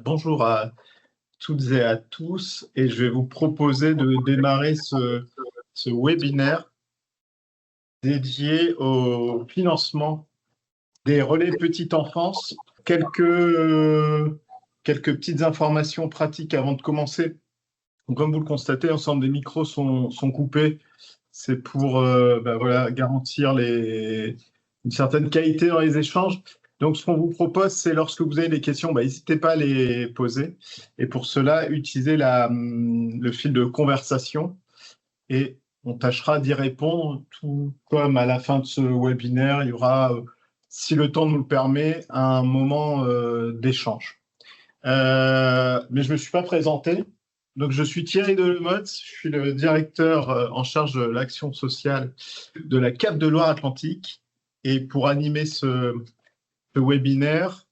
Bonjour à toutes et à tous, et je vais vous proposer de démarrer ce webinaire dédié au financement des relais petite enfance. Quelques petites informations pratiques avant de commencer. Donc, comme vous le constatez, l'ensemble des micros sont coupés. C'est pour voilà, garantir une certaine qualité dans les échanges. Donc, ce qu'on vous propose, c'est lorsque vous avez des questions, n'hésitez pas à les poser. Et pour cela, utilisez le fil de conversation et on tâchera d'y répondre, tout comme à la fin de ce webinaire, il y aura, si le temps nous le permet, un moment d'échange. Mais je ne me suis pas présenté. Donc, je suis Thierry Delemotz, je suis le directeur en charge de l'action sociale de la CAF de Loire-Atlantique. Et pour animer ce webinaire,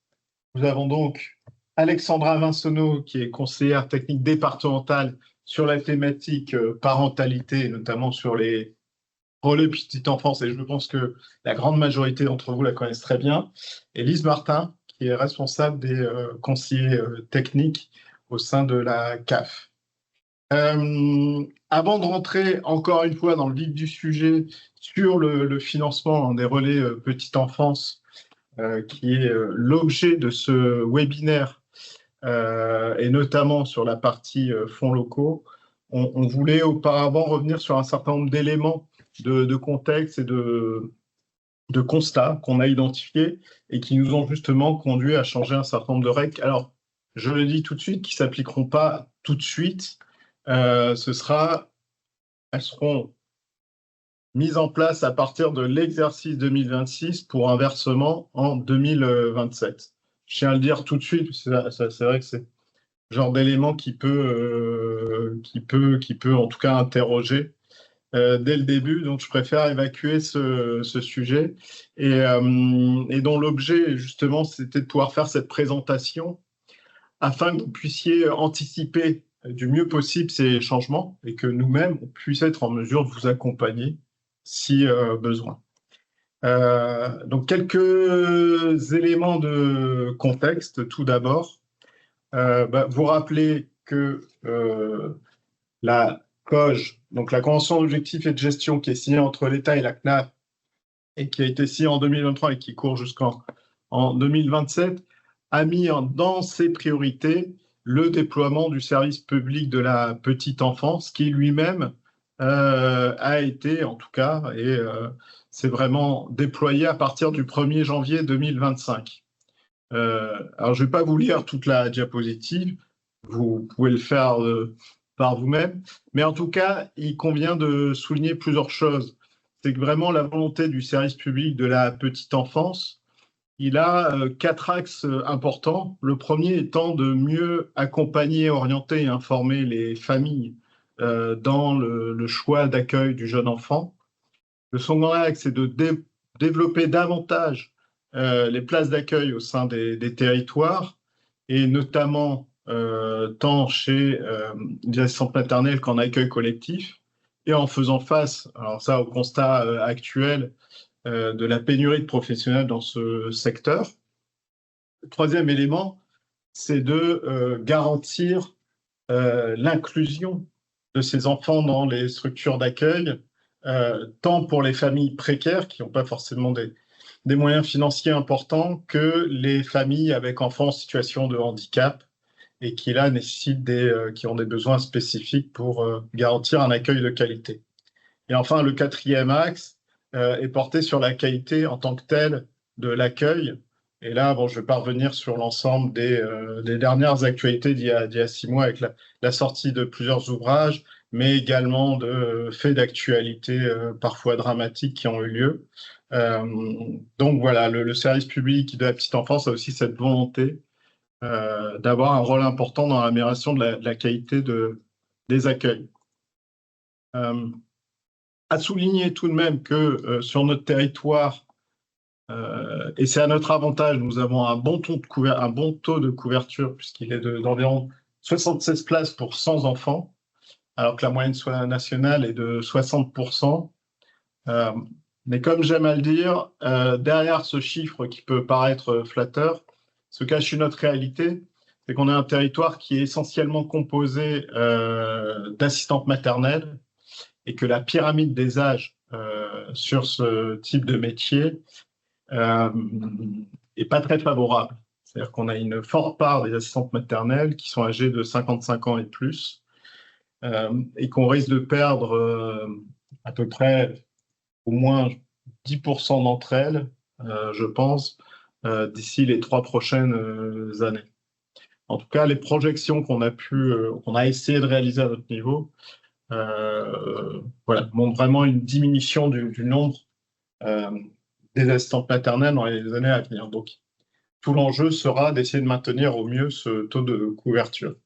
nous avons donc Alexandra Vinsonneau, qui est conseillère technique départementale sur la thématique parentalité, notamment sur les relais petite enfance. Et je pense que la grande majorité d'entre vous la connaissent très bien. Et Lise Martin, qui est responsable des conseillers techniques au sein de la CAF. Avant de rentrer encore une fois dans le vif du sujet sur le financement des relais petite enfance, qui est l'objet de ce webinaire, et notamment sur la partie fonds locaux, on voulait auparavant revenir sur un certain nombre d'éléments de contexte et de constats qu'on a identifiés et qui nous ont justement conduit à changer un certain nombre de règles. Alors, je le dis tout de suite, qui ne s'appliqueront pas tout de suite. Elles seront mises en place à partir de l'exercice 2026 pour un versement en 2027. Je tiens à le dire tout de suite, parce que c'est vrai que c'est le genre d'élément qui peut en tout cas interroger dès le début. Donc, je préfère évacuer ce sujet et dont l'objet, justement, c'était de pouvoir faire cette présentation afin que vous puissiez anticiper du mieux possible ces changements et que nous-mêmes, on puisse être en mesure de vous accompagner si besoin. Donc, quelques éléments de contexte. Tout d'abord, vous rappelez que la COG, donc la Convention d'objectifs et de gestion qui est signée entre l'État et la CNAF et qui a été signée en 2023 et qui court jusqu'en 2027, a mis dans ses priorités le déploiement du service public de la petite enfance qui lui-même a été, en tout cas, et c'est vraiment déployé à partir du 1er janvier 2025. Alors, je ne vais pas vous lire toute la diapositive, vous pouvez le faire par vous-même, mais en tout cas, il convient de souligner plusieurs choses. C'est que vraiment la volonté du service public de la petite enfance, il a 4 axes importants. Le premier étant de mieux accompagner, orienter et informer les familles dans le choix d'accueil du jeune enfant. Le second axe, c'est de développer davantage les places d'accueil au sein des territoires, et notamment tant chez les assistantes maternelles qu'en accueil collectif, et en faisant face, alors ça, au constat actuel de la pénurie de professionnels dans ce secteur. Le troisième élément, c'est de garantir l'inclusion de ces enfants dans les structures d'accueil, tant pour les familles précaires qui n'ont pas forcément des moyens financiers importants que les familles avec enfants en situation de handicap et qui là nécessitent qui ont des besoins spécifiques pour garantir un accueil de qualité. Et enfin, le quatrième axe est porté sur la qualité en tant que telle de l'accueil. Et là, je vais pas revenir sur l'ensemble des dernières actualités d'il y a 6 mois avec la sortie de plusieurs ouvrages, mais également de faits d'actualité parfois dramatiques qui ont eu lieu. Donc voilà, le service public de la petite enfance a aussi cette volonté d'avoir un rôle important dans l'amélioration de la qualité des accueils. À souligner tout de même que sur notre territoire, et c'est à notre avantage, nous avons un bon taux de couverture puisqu'il est d'environ 76 places pour 100 enfants, alors que la moyenne nationale est de 60%. Mais comme j'aime à le dire, derrière ce chiffre qui peut paraître flatteur, se cache une autre réalité, c'est qu'on a un territoire qui est essentiellement composé d'assistantes maternelles et que la pyramide des âges sur ce type de métier est pas très favorable. C'est-à-dire qu'on a une forte part des assistantes maternelles qui sont âgées de 55 ans et plus, et qu'on risque de perdre à peu près au moins 10% d'entre elles, je pense, d'ici les 3 prochaines années. En tout cas, les projections qu'on a essayé de réaliser à notre niveau, voilà, montrent vraiment une diminution du nombre des assistantes maternelles dans les années à venir. Donc, tout l'enjeu sera d'essayer de maintenir au mieux ce taux de couverture.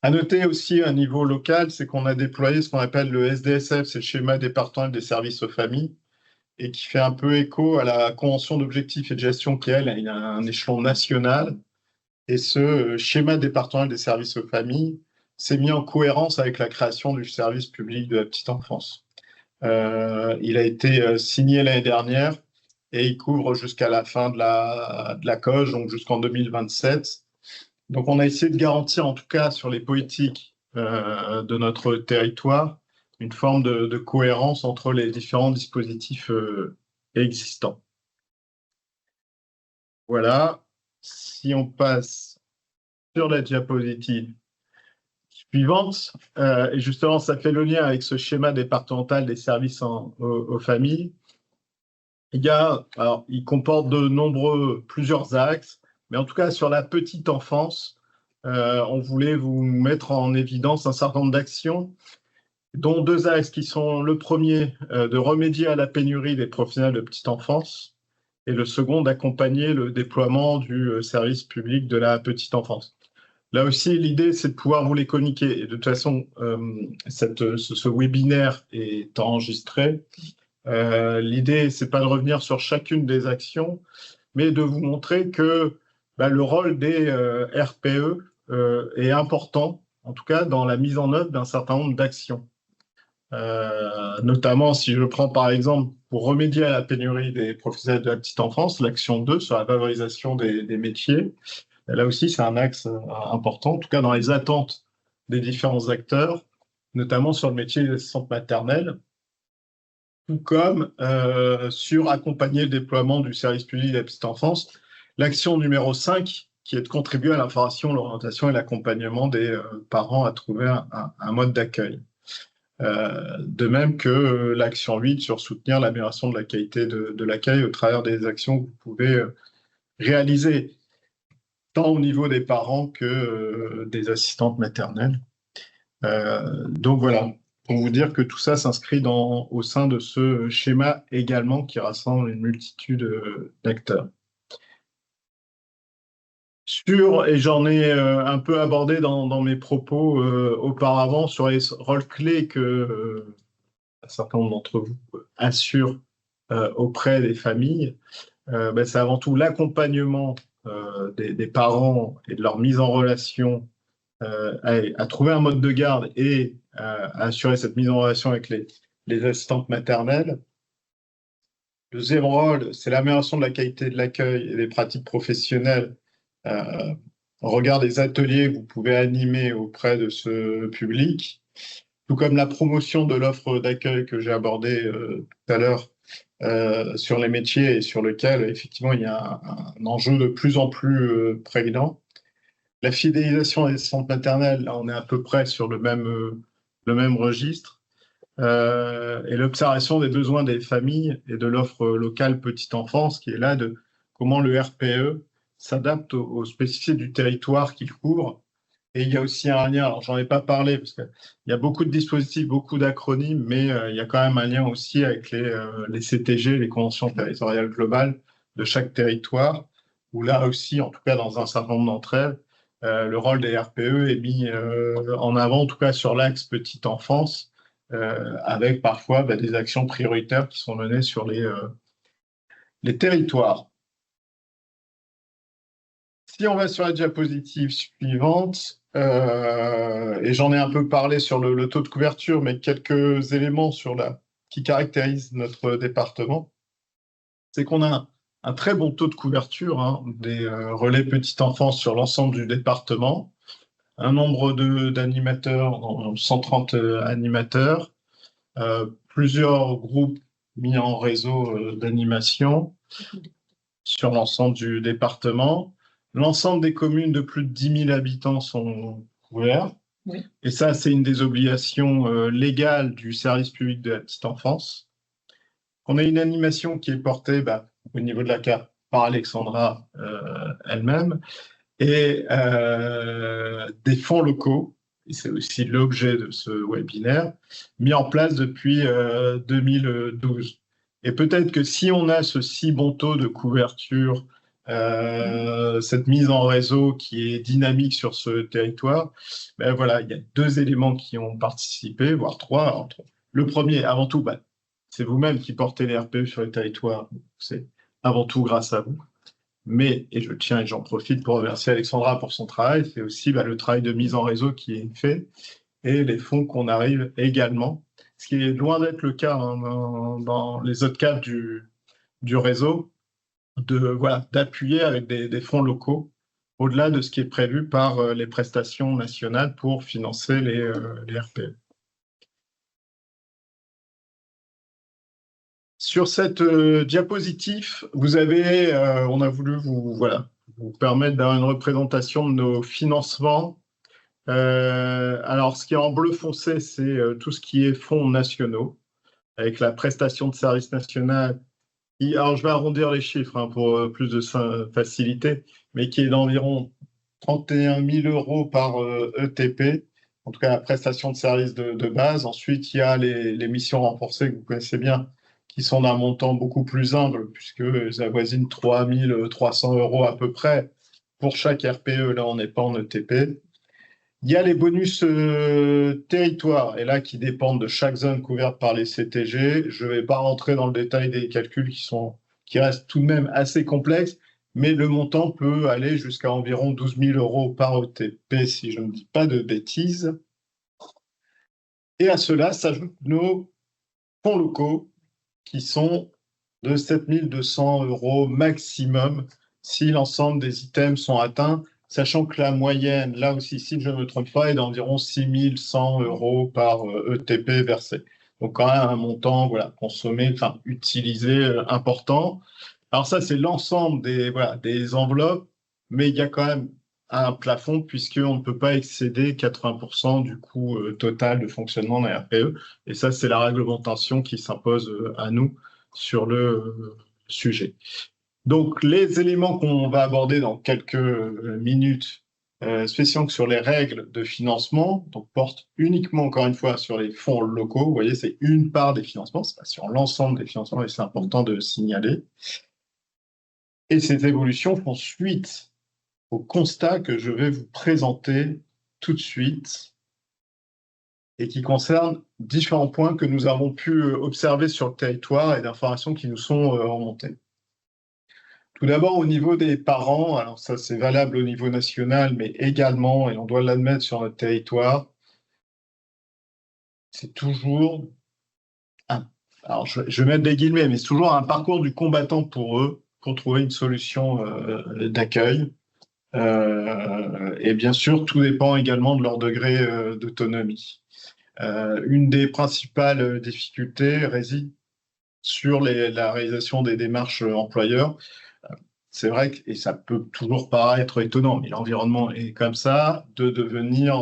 À noter aussi à niveau local, c'est qu'on a déployé ce qu'on appelle le SDSF, c'est le schéma départemental des services aux familles, et qui fait un peu écho à la convention d'objectifs et de gestion qui, elle, a un échelon national. Et ce schéma départemental des services aux familles s'est mis en cohérence avec la création du service public de la petite enfance. Il a été signé l'année dernière et il couvre jusqu'à la fin de la COGE, donc jusqu'en 2027. Donc, on a essayé de garantir, en tout cas sur les politiques de notre territoire, une forme de cohérence entre les différents dispositifs existants. Voilà. Si on passe sur la diapositive suivante, et justement, ça fait le lien avec ce schéma départemental des services aux familles. Il comporte plusieurs axes, mais en tout cas, sur la petite enfance, on voulait vous mettre en évidence un certain nombre d'actions, dont 2 axes qui sont le premier, de remédier à la pénurie des professionnels de petite enfance, et le second, d'accompagner le déploiement du service public de la petite enfance. Là aussi, l'idée, c'est de pouvoir vous les communiquer. Et de toute façon, ce webinaire est enregistré. L'idée, c'est pas de revenir sur chacune des actions, mais de vous montrer que le rôle des RPE est important, en tout cas dans la mise en œuvre d'un certain nombre d'actions. Notamment, si je prends par exemple, pour remédier à la pénurie des professionnels de la petite enfance, l'action 2 sur la valorisation des métiers. Et là aussi, c'est un axe important, en tout cas dans les attentes des différents acteurs, notamment sur le métier d'assistante maternelle, tout comme sur accompagner le déploiement du service public de la petite enfance. L'action numéro 5, qui est de contribuer à l'information, l'orientation et l'accompagnement des parents à trouver un mode d'accueil. De même que l'action 8 sur soutenir l'amélioration de la qualité de l'accueil au travers des actions que vous pouvez réaliser, tant au niveau des parents que des assistantes maternelles. Donc voilà, pour vous dire que tout ça s'inscrit au sein de ce schéma également qui rassemble une multitude d'acteurs. Et j'en ai un peu abordé dans mes propos auparavant sur les rôles clés que un certain nombre d'entre vous assurent auprès des familles, c'est avant tout l'accompagnement des parents et de leur mise en relation à trouver un mode de garde et à assurer cette mise en relation avec les assistantes maternelles. Le deuxième rôle, c'est l'amélioration de la qualité de l'accueil et des pratiques professionnelles en regard des ateliers que vous pouvez animer auprès de ce public, tout comme la promotion de l'offre d'accueil que j'ai abordée tout à l'heure sur les métiers et sur lequel, effectivement, il y a un enjeu de plus en plus prégnant. La fidélisation des assistantes maternelles, là, on est à peu près sur le même registre. Et l'observation des besoins des familles et de l'offre locale petite enfance, qui est là de comment le RPE s'adapte aux spécificités du territoire qu'il couvre. Et il y a aussi un lien, alors j'en ai pas parlé, parce qu'il y a beaucoup de dispositifs, beaucoup d'acronymes, mais il y a quand même un lien aussi avec les CTG, les conventions territoriales globales de chaque territoire, où là aussi, en tout cas dans un certain nombre d'entre elles, le rôle des RPE est mis en avant, en tout cas sur l'axe petite enfance, avec parfois des actions prioritaires qui sont menées sur les territoires. Si on va sur la diapositive suivante, et j'en ai un peu parlé sur le taux de couverture, mais quelques éléments qui caractérisent notre département, c'est qu'on a un très bon taux de couverture, hein, des relais petite enfance sur l'ensemble du département, un nombre d'animateurs, 130 animateurs, plusieurs groupes mis en réseau d'animation sur l'ensemble du département. L'ensemble des communes de plus de 10 000 habitants sont couvertes. Oui. Et ça, c'est une des obligations légales du service public de la petite enfance. On a une animation qui est portée au niveau de la carte par Alexandra elle-même et des fonds locaux. Et c'est aussi l'objet de ce webinaire, mis en place depuis 2012. Et peut-être que si on a ce si bon taux de couverture, cette mise en réseau qui est dynamique sur ce territoire, ben voilà, il y a deux éléments qui ont participé, voire trois. Le premier, avant tout, c'est vous-même qui portez les RPE sur le territoire. C'est avant tout grâce à vous. Mais, et je tiens et j'en profite pour remercier Alexandra pour son travail, c'est aussi le travail de mise en réseau qui est fait et les fonds qu'on arrive également, ce qui est loin d'être le cas dans les autres cas du réseau, d'appuyer avec des fonds locaux au-delà de ce qui est prévu par les prestations nationales pour financer les RPE. Sur cette diapositive, on a voulu vous permettre d'avoir une représentation de nos financements. Alors, ce qui est en bleu foncé, c'est tout ce qui est fonds nationaux, avec la prestation de service national. Alors, je vais arrondir les chiffres pour plus de facilité, mais qui est d'environ 31 000 euros par ETP, en tout cas la prestation de service de base. Ensuite, il y a les missions renforcées que vous connaissez bien, qui sont d'un montant beaucoup plus humble, puisqu'elles avoisinent 3 300 euros à peu près pour chaque RPE. Là, on n'est pas en ETP. Il y a les bonus territoires, et là, qui dépendent de chaque zone couverte par les CTG. Je ne vais pas rentrer dans le détail des calculs qui restent tout de même assez complexes, mais le montant peut aller jusqu'à environ 12 000 euros par ETP, si je ne dis pas de bêtises. Et à cela s'ajoutent nos fonds locaux, qui sont de 7 200 euros maximum si l'ensemble des items sont atteints, sachant que la moyenne, là aussi, si je ne me trompe pas, est d'environ 6 100 euros par ETP versé. Donc quand même un montant consommé, utilisé important. Alors ça, c'est l'ensemble des enveloppes, mais il y a quand même un plafond puisqu'on ne peut pas excéder 80% du coût total de fonctionnement d'un RPE. Et ça, c'est la réglementation qui s'impose à nous sur le sujet. Donc, les éléments qu'on va aborder dans quelques minutes, spécialement sur les règles de financement, donc portent uniquement, encore une fois, sur les fonds locaux. Vous voyez, c'est une part des financements, c'est pas sur l'ensemble des financements, et c'est important de le signaler. Et ces évolutions font suite au constat que je vais vous présenter tout de suite et qui concerne différents points que nous avons pu observer sur le territoire et d'informations qui nous sont remontées. Tout d'abord, au niveau des parents, alors ça c'est valable au niveau national, mais également, et on doit l'admettre sur notre territoire, c'est toujours, alors je vais mettre des guillemets, mais c'est toujours un parcours du combattant pour eux, pour trouver une solution d'accueil. Et bien sûr, tout dépend également de leur degré d'autonomie. Une des principales difficultés réside sur la réalisation des démarches employeurs. C'est vrai que, et ça peut toujours paraître étonnant, mais l'environnement est comme ça, de devenir,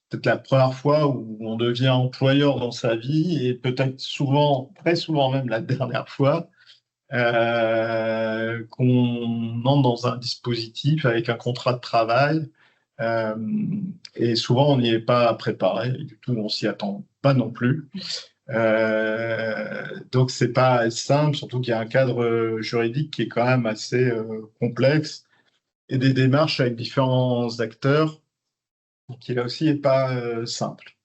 peut-être la première fois où on devient employeur dans sa vie, et peut-être souvent, très souvent même la dernière fois, qu'on entre dans un dispositif avec un contrat de travail, et souvent on n'y est pas préparé, et du tout on s'y attend pas non plus. Donc c'est pas simple, surtout qu'il y a un cadre juridique qui est quand même assez complexe et des démarches avec différents acteurs qui là aussi n'est pas simple.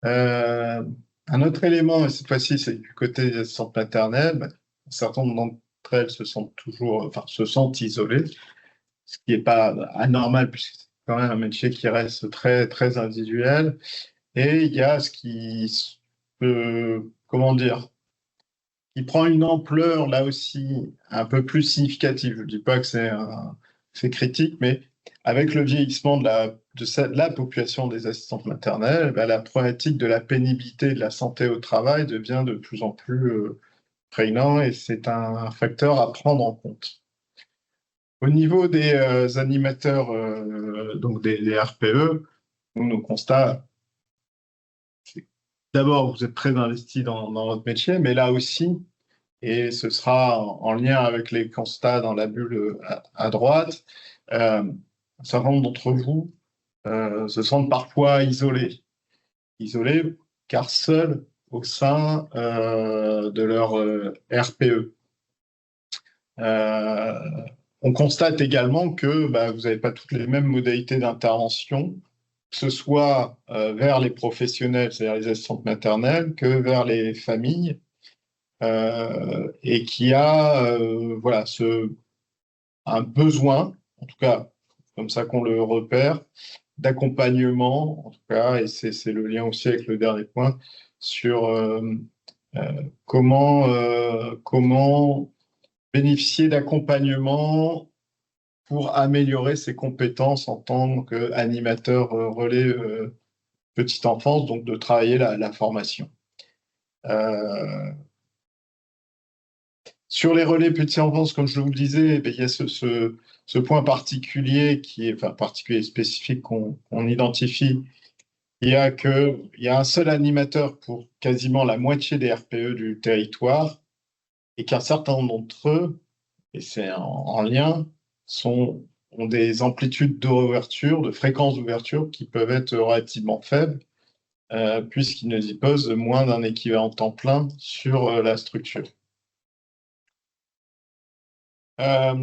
Un autre élément, et cette fois-ci c'est du côté des assistantes maternelles, certains d'entre elles se sentent isolées, ce qui n'est pas anormal puisque c'est quand même un métier qui reste très très individuel. Et il y a ce qui qui prend une ampleur là aussi un peu plus significative. Je ne dis pas que c'est critique, mais avec le vieillissement de la population des assistantes maternelles, la problématique de la pénibilité et de la santé au travail devient de plus en plus prégnant et c'est un facteur à prendre en compte. Au niveau des animateurs, donc des RPE, nos constats, d'abord, vous êtes très investi dans votre métier, mais là aussi, et ce sera en lien avec les constats dans la bulle à droite, un certain nombre d'entre vous se sentent parfois isolés. Isolés car seuls au sein de leur RPE. On constate également que vous n'avez pas toutes les mêmes modalités d'intervention, que ce soit vers les professionnels, c'est-à-dire les assistantes maternelles, que vers les familles, et qu'il y a voilà, un besoin, en tout cas comme ça qu'on le repère, d'accompagnement, en tout cas, et c'est le lien aussi avec le dernier point, sur comment bénéficier d'accompagnement pour améliorer ses compétences en tant qu'animateur relais petite enfance, donc de travailler la formation. Sur les relais petite enfance, comme je vous le disais, il y a ce point particulier qui est, enfin particulier spécifique qu'on identifie. Il y a un seul animateur pour quasiment la moitié des RPE du territoire et qu'un certain nombre d'entre eux, et c'est en lien, ont des amplitudes d'ouverture, de fréquence d'ouverture qui peuvent être relativement faibles, puisqu'ils ne disposent moins d'un équivalent temps plein sur la structure. Alors,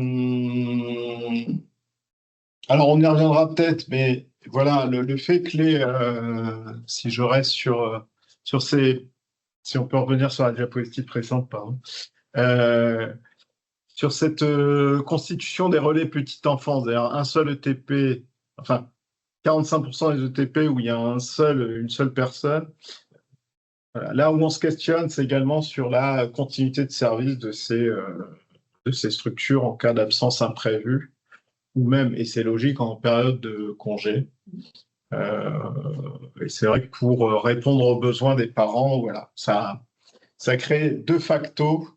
on y reviendra peut-être, mais voilà, le fait que si je reste sur ces... Si on peut revenir sur la diapositive précédente, pardon. Sur cette constitution des relais petite enfance, c'est-à-dire un seul ETP, enfin 45% des ETP où il y a une seule personne. Voilà. Là où on se questionne, c'est également sur la continuité de service de ces structures en cas d'absence imprévue, ou même, et c'est logique, en période de congé. Et c'est vrai que pour répondre aux besoins des parents, voilà, ça crée de facto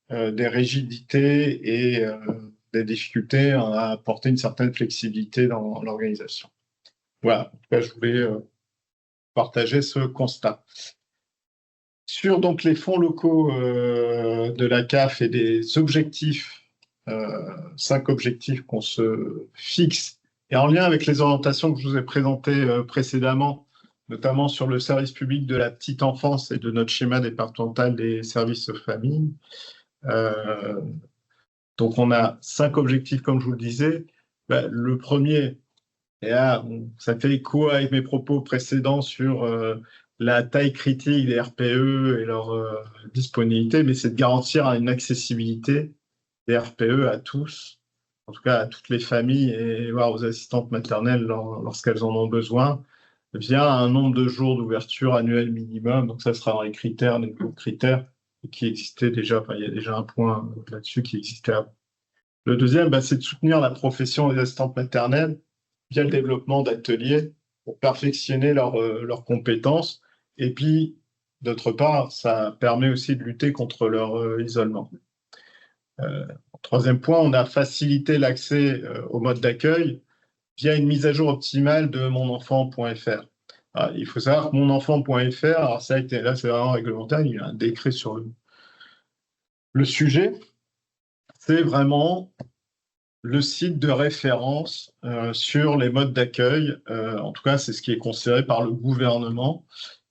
des rigidités et des difficultés à apporter une certaine flexibilité dans l'organisation. Voilà, en tout cas, je voulais partager ce constat. Sur donc les fonds locaux de la CAF et des objectifs, 5 objectifs qu'on se fixe, et en lien avec les orientations que je vous ai présentées précédemment, notamment sur le service public de la petite enfance et de notre schéma départemental des services aux familles. Donc on a 5 objectifs, comme je vous le disais. Le premier, et là, ça fait écho avec mes propos précédents sur la taille critique des RPE et leur disponibilité, mais c'est de garantir une accessibilité des RPE à tous, en tout cas à toutes les familles et aux assistantes maternelles lorsqu'elles en ont besoin, via un nombre de jours d'ouverture annuel minimum. Donc ça sera dans les critères, les nouveaux critères qui existaient déjà. Enfin, il y a déjà un point là-dessus qui existait avant. Le deuxième, c'est de soutenir la profession des assistantes maternelles via le développement d'ateliers pour perfectionner leurs compétences. Et puis, d'autre part, ça permet aussi de lutter contre leur isolement. Troisième point, on a facilité l'accès au mode d'accueil via une mise à jour optimale de monenfant.fr. Il faut savoir que monenfant.fr, alors ça a été, là c'est vraiment réglementaire, il y a un décret sur le sujet, c'est vraiment le site de référence sur les modes d'accueil. En tout cas, c'est ce qui est considéré par le gouvernement.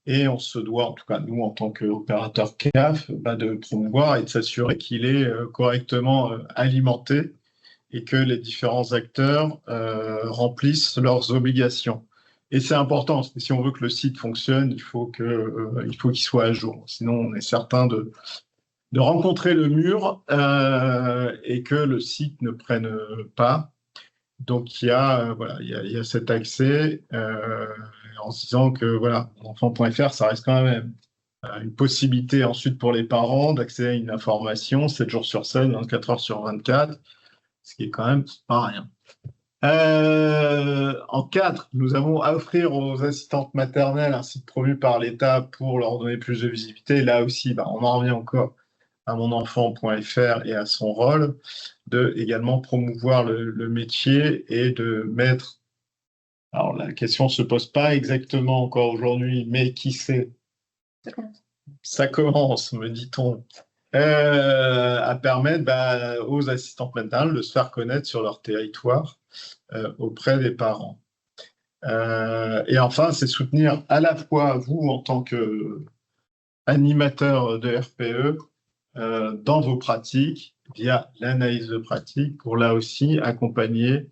Et on se doit, en tout cas nous, en tant qu'opérateur CAF, de promouvoir et de s'assurer qu'il est correctement alimenté et que les différents acteurs remplissent leurs obligations. Et c'est important, parce que si on veut que le site fonctionne, il faut qu'il soit à jour. Sinon, on est certain de rencontrer le mur et que le site ne prenne pas. Donc, il y a cet accès en se disant que, voilà, enfant.fr, ça reste quand même Une possibilité ensuite pour les parents d'accéder à une information 7 jours sur 7, 24 heures sur 24, ce qui est quand même pas rien. En 4, nous avons à offrir aux assistantes maternelles un site promu par l'État pour leur donner plus de visibilité. Là aussi, on en revient encore à monenfant.fr et à son rôle de également promouvoir le métier et de mettre. Alors la question ne se pose pas exactement encore aujourd'hui, mais qui sait? Ça commence, me dit-on, à permettre aux assistantes maternelles de se faire connaître sur leur territoire auprès des parents. Et enfin, c'est soutenir à la fois vous en tant qu'animateur de RPE dans vos pratiques via l'analyse de pratique pour là aussi accompagner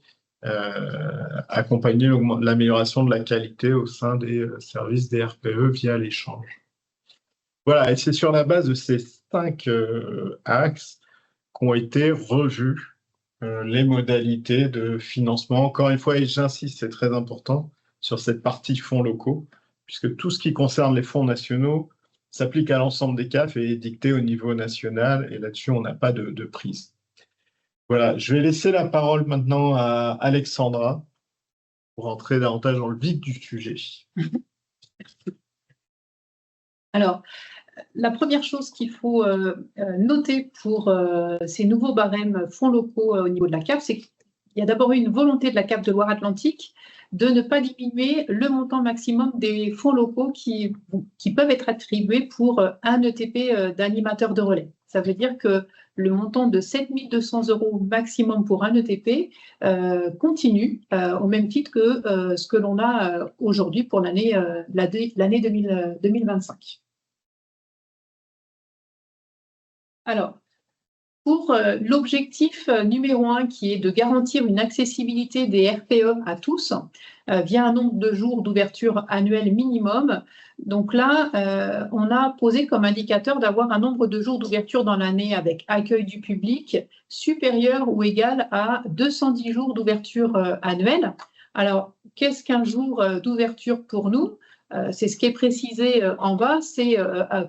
l'amélioration de la qualité au sein des services des RPE via l'échange. Voilà, et c'est sur la base de ces 5 axes qu'ont été revus les modalités de financement. Encore une fois, et j'insiste, c'est très important sur cette partie fonds locaux, puisque tout ce qui concerne les fonds nationaux s'applique à l'ensemble des CAF et est dicté au niveau national, et là-dessus, on n'a pas de prise. Voilà, je vais laisser la parole maintenant à Alexandra pour entrer davantage dans le vif du sujet. Alors, la première chose qu'il faut noter pour ces nouveaux barèmes fonds locaux au niveau de la CAF, c'est qu'il y a d'abord eu une volonté de la CAF de Loire-Atlantique de ne pas diminuer le montant maximum des fonds locaux qui peuvent être attribués pour un ETP d'animateur de relais. Ça veut dire que le montant de 7 200 € maximum pour un ETP continue au même titre que ce que l'on a aujourd'hui pour l'année 2025. Alors, pour l'objectif numéro 1, qui est de garantir une accessibilité des RPE à tous, via un nombre de jours d'ouverture annuel minimum, donc là, on a posé comme indicateur d'avoir un nombre de jours d'ouverture dans l'année avec accueil du public supérieur ou égal à 210 jours d'ouverture annuelle. Alors, qu'est-ce qu'un jour d'ouverture pour nous ? C'est ce qui est précisé en bas, c'est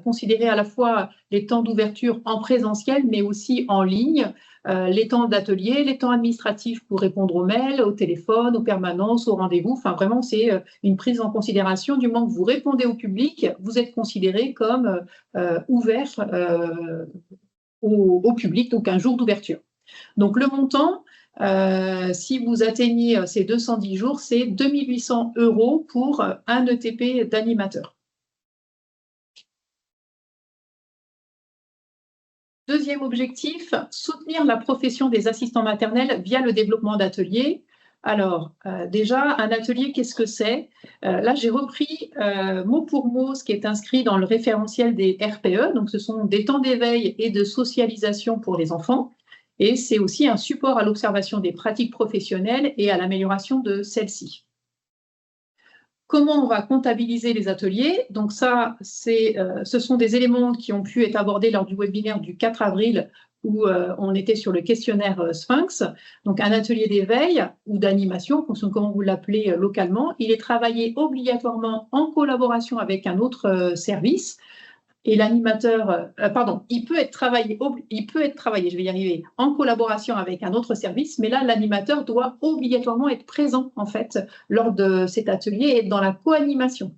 considérer à la fois les temps d'ouverture en présentiel, mais aussi en ligne, les temps d'atelier, les temps administratifs pour répondre aux mails, au téléphone, aux permanences, aux rendez-vous. Enfin, vraiment, c'est une prise en considération. Du moment que vous répondez au public, vous êtes considéré comme ouvert au public, donc un jour d'ouverture. Donc, le montant, si vous atteignez ces 210 jours, c'est 2 800 € pour un ETP d'animateur. Deuxième objectif, soutenir la profession des assistants maternels via le développement d'ateliers. Alors, déjà, un atelier, qu'est-ce que c'est? Là, j'ai repris mot pour mot ce qui est inscrit dans le référentiel des RPE. Donc, ce sont des temps d'éveil et de socialisation pour les enfants. Et c'est aussi un support à l'observation des pratiques professionnelles et à l'amélioration de celles-ci. Comment on va comptabiliser les ateliers? Donc ça, ce sont des éléments qui ont pu être abordés lors du webinaire du 4 avril où on était sur le questionnaire Sphinx. Donc un atelier d'éveil ou d'animation, en fonction de comment vous l'appelez localement, il est travaillé obligatoirement en collaboration avec un autre service. Et l'animateur, il peut être travaillé, je vais y arriver, en collaboration avec un autre service, mais là, l'animateur doit obligatoirement être présent, en fait, lors de cet atelier et être dans la co-animation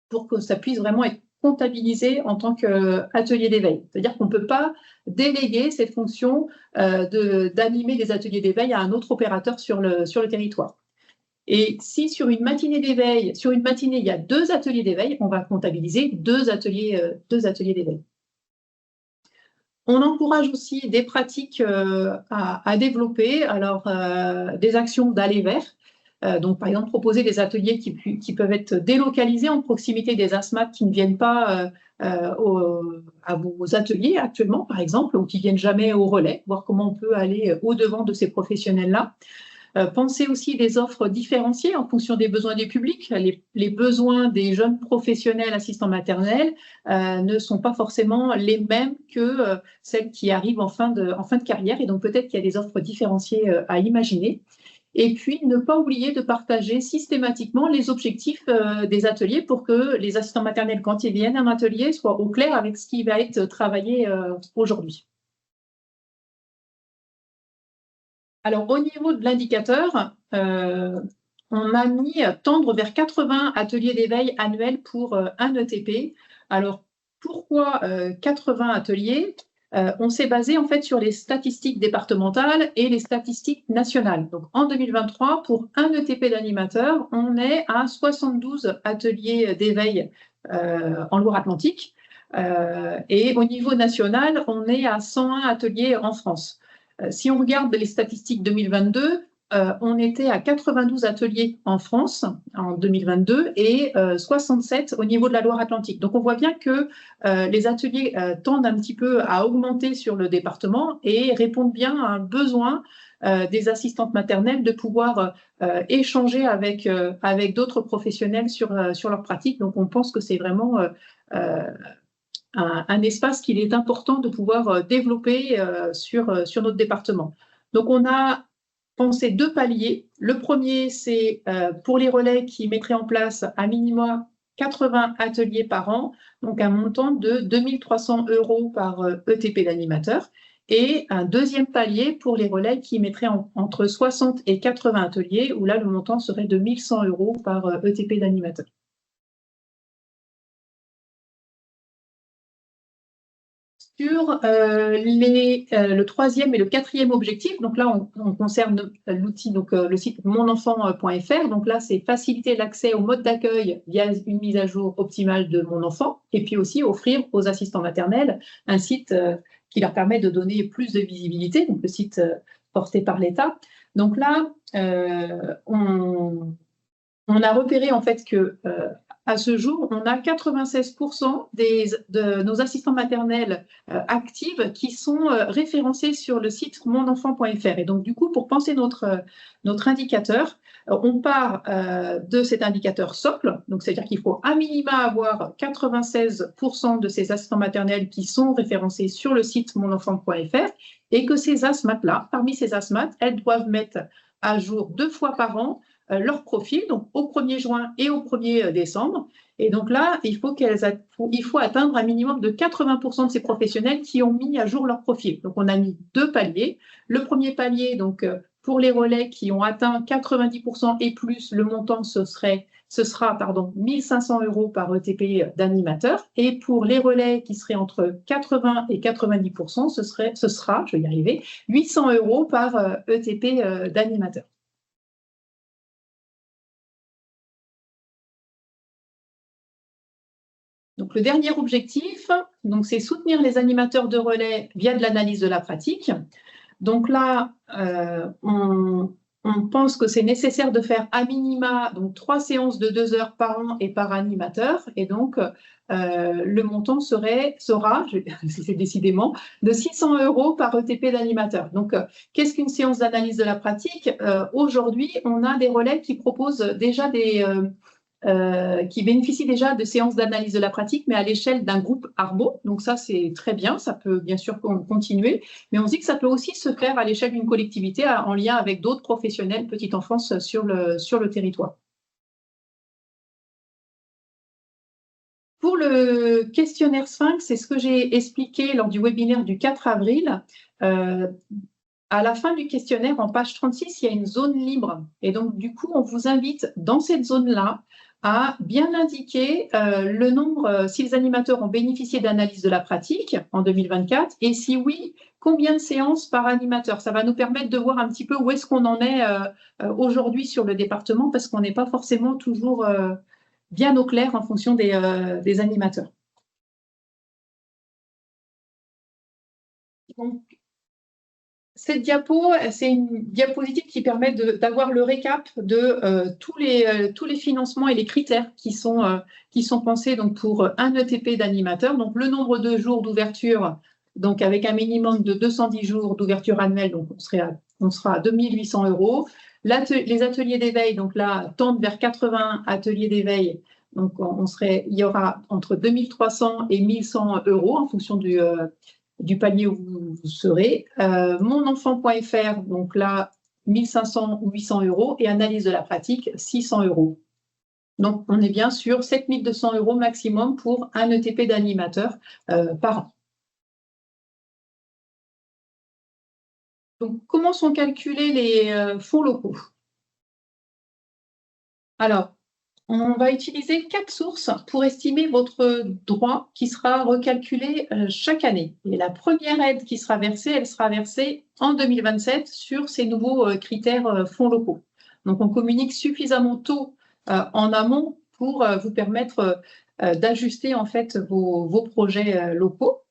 pour que ça puisse vraiment être comptabilisé en tant qu'atelier d'éveil. C'est-à-dire qu'on ne peut pas déléguer cette fonction d'animer des ateliers d'éveil à un autre opérateur sur le territoire. Et si sur une matinée d'éveil, il y a 2 ateliers d'éveil, on va comptabiliser 2 ateliers d'éveil. On encourage aussi des pratiques à développer, alors des actions d'aller vers. Donc, par exemple, proposer des ateliers qui peuvent être délocalisés en proximité des ASMAT qui ne viennent pas à vos ateliers actuellement, par exemple, ou qui ne viennent jamais au relais, voir comment on peut aller au-devant de ces professionnels-là. Pensez aussi des offres différenciées en fonction des besoins du public. Les besoins des jeunes professionnels assistants maternels ne sont pas forcément les mêmes que celles qui arrivent en fin de carrière. Et donc, peut-être qu'il y a des offres différenciées à imaginer. Et puis, ne pas oublier de partager systématiquement les objectifs des ateliers pour que les assistants maternels, quand ils viennent à un atelier, soient au clair avec ce qui va être travaillé aujourd'hui. Alors, au niveau de l'indicateur, on a mis tendre vers 80 ateliers d'éveil annuels pour un ETP. Alors, pourquoi 80 ateliers? On s'est basé en fait sur les statistiques départementales et les statistiques nationales. Donc, en 2023, pour un ETP d'animateur, on est à 72 ateliers d'éveil en Loire-Atlantique. Et au niveau national, on est à 101 ateliers en France. Si on regarde les statistiques 2022, on était à 92 ateliers en France en 2022 et 67 au niveau de la Loire-Atlantique. Donc on voit bien que les ateliers tendent un petit peu à augmenter sur le département et répondent bien à un besoin des assistantes maternelles de pouvoir échanger avec d'autres professionnels sur leur pratique. Donc on pense que c'est vraiment un espace qu'il est important de pouvoir développer sur notre département. Donc, on a pensé 2 paliers. Le premier, c'est pour les relais qui mettraient en place à minima 80 ateliers par an, donc un montant de 2 300 € par ETP d'animateur. Et un deuxième palier pour les relais qui mettraient entre 60 et 80 ateliers, où là, le montant serait de 1 100 € par ETP d'animateur. Sur le troisième et le quatrième objectif, donc là, on concerne l'outil, donc le site monenfant.fr. Donc là, c'est faciliter l'accès au mode d'accueil via une mise à jour optimale de Mon Enfant, et puis aussi offrir aux assistants maternels un site qui leur permet de donner plus de visibilité, donc le site porté par l'État. Donc là, on a repéré en fait que à ce jour, on a 96% de nos assistants maternels actifs qui sont référencés sur le site monenfant.fr. Et donc, du coup, pour penser notre indicateur, on part de cet indicateur socle. Donc, c'est-à-dire qu'il faut à minima avoir 96% de ces assistants maternels qui sont référencés sur le site monenfant.fr et que ces ASMAT-là, parmi ces ASMAT, elles doivent mettre à jour 2 fois par an leur profil, donc au 1er juin et au 1er décembre. Et donc là, il faut atteindre un minimum de 80% de ces professionnels qui ont mis à jour leur profil. Donc, on a mis 2 paliers. Le premier palier, donc, pour les relais qui ont atteint 90% et plus, le montant, ce sera 1 500 € par ETP d'animateur. Et pour les relais qui seraient entre 80 et 90%, ce sera, je vais y arriver, 800 € par ETP d'animateur. Donc, le dernier objectif, c'est soutenir les animateurs de relais via de l'analyse de la pratique. Donc là, on pense que c'est nécessaire de faire à minima 3 séances de 2 heures par an et par animateur. Et donc, le montant sera, c'est décidément, de 600 € par ETP d'animateur. Donc, qu'est-ce qu'une séance d'analyse de la pratique? Aujourd'hui, on a des relais qui proposent déjà qui bénéficient déjà de séances d'analyse de la pratique, mais à l'échelle d'un groupe Arbo. Donc ça, c'est très bien, ça peut bien sûr continuer, mais on se dit que ça peut aussi se faire à l'échelle d'une collectivité en lien avec d'autres professionnels petite enfance sur le territoire. Pour le questionnaire Sphinx, c'est ce que j'ai expliqué lors du webinaire du 4 avril. À la fin du questionnaire, en page 36, il y a une zone libre. Et donc, du coup, on vous invite dans cette zone-là à bien indiquer le nombre, si les animateurs ont bénéficié d'analyse de la pratique en 2024, et si oui, combien de séances par animateur. Ça va nous permettre de voir un petit peu où est-ce qu'on en est aujourd'hui sur le département, parce qu'on n'est pas forcément toujours bien au clair en fonction des animateurs. Donc, cette diapo, c'est une diapositive qui permet d'avoir le récap de tous les financements et les critères qui sont pensés donc, pour un ETP d'animateur. Donc, le nombre de jours d'ouverture, donc avec un minimum de 210 jours d'ouverture annuelle, donc on sera à 2 800 €. Les ateliers d'éveil, donc là, tendent vers 80 ateliers d'éveil. Donc, il y aura entre 2 300 et 1 100 € en fonction du palier où vous serez. Monenfant.fr, donc là, 1500 ou 800 euros et analyse de la pratique, 600 euros. Donc, on est bien sur 7200 euros maximum pour un ETP d'animateur par an. Donc, comment sont calculés les fonds locaux? Alors, on va utiliser 4 sources pour estimer votre droit qui sera recalculé chaque année. Et la première aide qui sera versée, elle sera versée en 2027 sur ces nouveaux critères fonds locaux. Donc, on communique suffisamment tôt en amont pour vous permettre d'ajuster en fait vos projets locaux.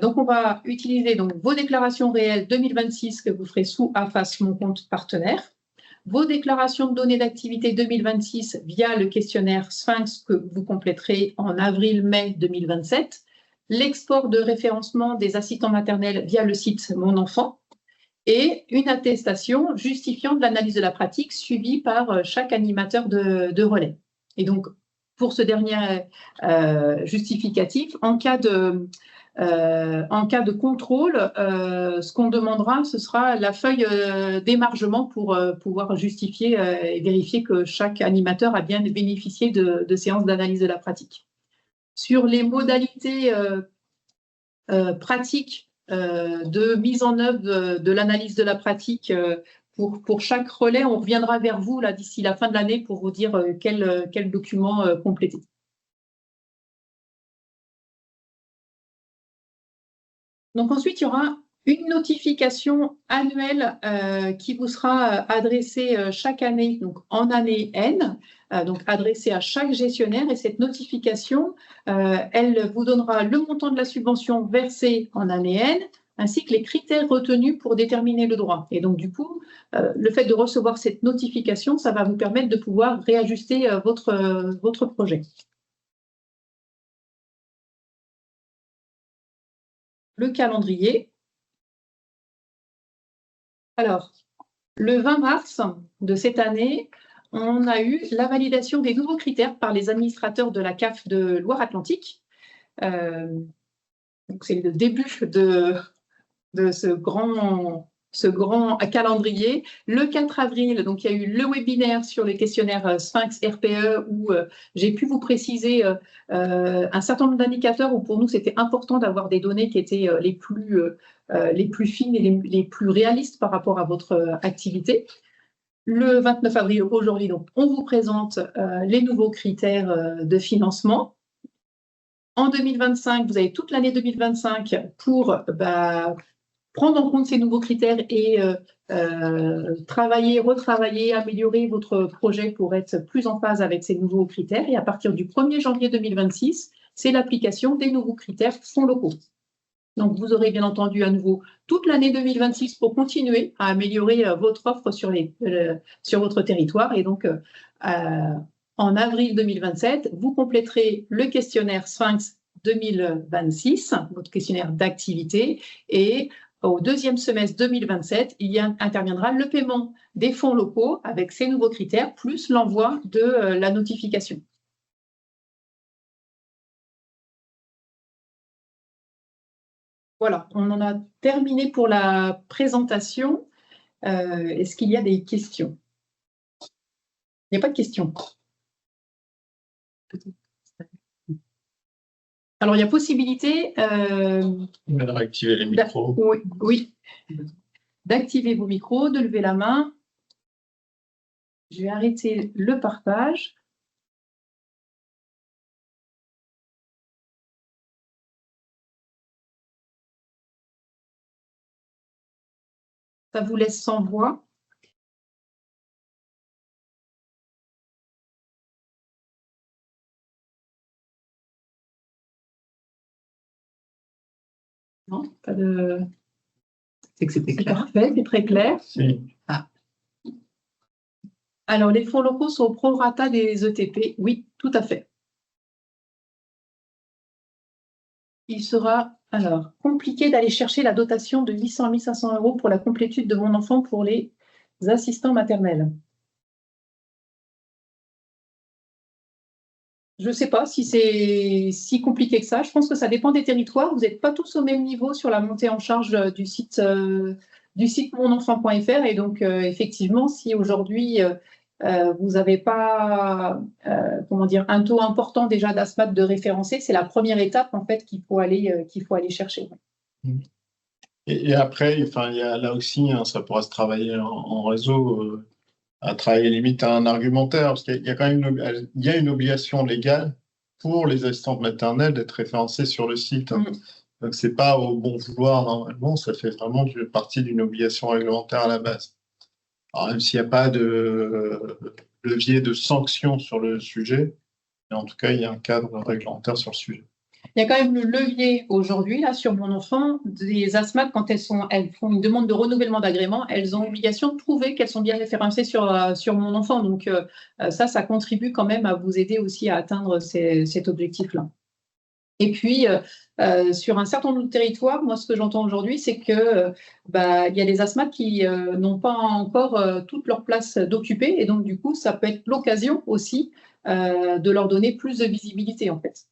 Donc, on va utiliser donc, vos déclarations réelles 2026 que vous ferez sous AFAS Mon Compte Partenaire, vos déclarations de données d'activité 2026 via le questionnaire Sphinx que vous compléterez en avril-mai 2027, l'export de référencement des assistants maternels via le site Mon Enfant et une attestation justifiant de l'analyse de la pratique suivie par chaque animateur de relais. Et donc, pour ce dernier justificatif, en cas de contrôle, ce qu'on demandera, ce sera la feuille d'émargement pour pouvoir justifier et vérifier que chaque animateur a bien bénéficié de séances d'analyse de la pratique. Sur les modalités pratiques de mise en œuvre de l'analyse de la pratique pour chaque relais, on reviendra vers vous d'ici la fin de l'année pour vous dire quel document compléter. Donc ensuite, il y aura une notification annuelle qui vous sera adressée chaque année, donc en année N, donc adressée à chaque gestionnaire. Et cette notification, elle vous donnera le montant de la subvention versée en année N, ainsi que les critères retenus pour déterminer le droit. Et donc du coup, le fait de recevoir cette notification, ça va vous permettre de pouvoir réajuster votre projet. Le calendrier. Alors, le 20 mars de cette année, on a eu la validation des nouveaux critères par les administrateurs de la CAF de Loire-Atlantique. C'est le début de ce grand calendrier. Le 4 avril, donc, il y a eu le webinaire sur les questionnaires Sphinx RPE où j'ai pu vous préciser un certain nombre d'indicateurs où pour nous, c'était important d'avoir des données qui étaient les plus fines et les plus réalistes par rapport à votre activité. Le 29 avril, aujourd'hui, donc, on vous présente les nouveaux critères de financement. En 2025, vous avez toute l'année 2025 pour prendre en compte ces nouveaux critères et travailler, retravailler, améliorer votre projet pour être plus en phase avec ces nouveaux critères. Et à partir du 1er janvier 2026, c'est l'application des nouveaux critères fonds locaux. Donc, vous aurez bien entendu à nouveau toute l'année 2026 pour continuer à améliorer votre offre sur votre territoire. Et donc, en avril 2027, vous compléterez le questionnaire Sphinx 2026, votre questionnaire d'activité, et au deuxième semestre 2027, interviendra le paiement des fonds locaux avec ces nouveaux critères, plus l'envoi de la notification. Voilà, on en a terminé pour la présentation. Est-ce qu'il y a des questions? Il n'y a pas de questions. Alors, il y a possibilité de réactiver les micros. Oui, d'activer vos micros, de lever la main. Je vais arrêter le partage. Ça vous laisse sans voix. Non, pas de... C'est que c'était clair. Parfait, c'est très clair. Si. Ah. Alors, les fonds locaux sont au prorata des ETP. Oui, tout à fait. Il sera alors compliqué d'aller chercher la dotation de 800 à 500 euros pour la complétude de mon enfant pour les assistants maternels. Je ne sais pas si c'est si compliqué que ça. Je pense que ça dépend des territoires. Vous n'êtes pas tous au même niveau sur la montée en charge du site du site monenfant.fr. Et donc, effectivement, si aujourd'hui, vous n'avez pas un taux important déjà d'ASMAT de référencé, c'est la première étape en fait qu'il faut aller chercher. Et après, enfin, il y a là aussi, hein, ça pourra se travailler en réseau, à travailler limite à un argumentaire, parce qu'il y a quand même une obligation légale pour les assistantes maternelles d'être référencées sur le site. Donc, c'est pas au bon vouloir normalement, ça fait vraiment partie d'une obligation réglementaire à la base. Alors, même s'il n'y a pas de levier de sanction sur le sujet, mais en tout cas, il y a un cadre réglementaire sur le sujet. Il y a quand même le levier aujourd'hui, là, sur Mon Enfant, des ASMAT, quand elles font une demande de renouvellement d'agrément, elles ont obligation de prouver qu'elles sont bien référencées sur Mon Enfant. Donc, ça contribue quand même à vous aider aussi à atteindre cet objectif-là. Et puis, sur un certain nombre de territoires, moi, ce que j'entends aujourd'hui, c'est que il y a des ASMAT qui n'ont pas encore toute leur place d'occupée. Et donc, du coup, ça peut être l'occasion aussi de leur donner plus de visibilité, en fait.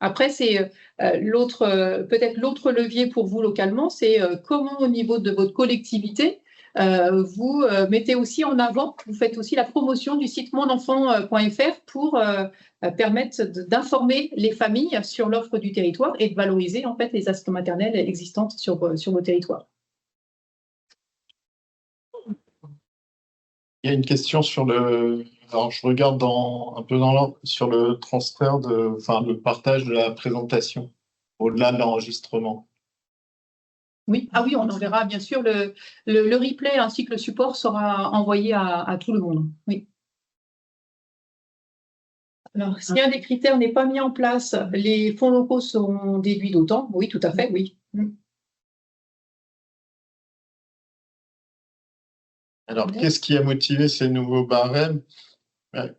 Après, c'est peut-être l'autre levier pour vous localement, c'est comment au niveau de votre collectivité, vous mettez aussi en avant, vous faites aussi la promotion du site monenfant.fr pour permettre d'informer les familles sur l'offre du territoire et de valoriser en fait les assistantes maternelles existantes sur vos territoires. Il y a une question sur alors je regarde un peu dans l'ordre sur le transfert le partage de la présentation au-delà de l'enregistrement. Oui, oui, on enverra bien sûr le replay ainsi que le support sera envoyé à tout le monde. Oui. Alors, si un des critères n'est pas mis en place, les fonds locaux seront déduits d'autant. Oui, tout à fait, oui. Alors, qu'est-ce qui a motivé ces nouveaux barèmes?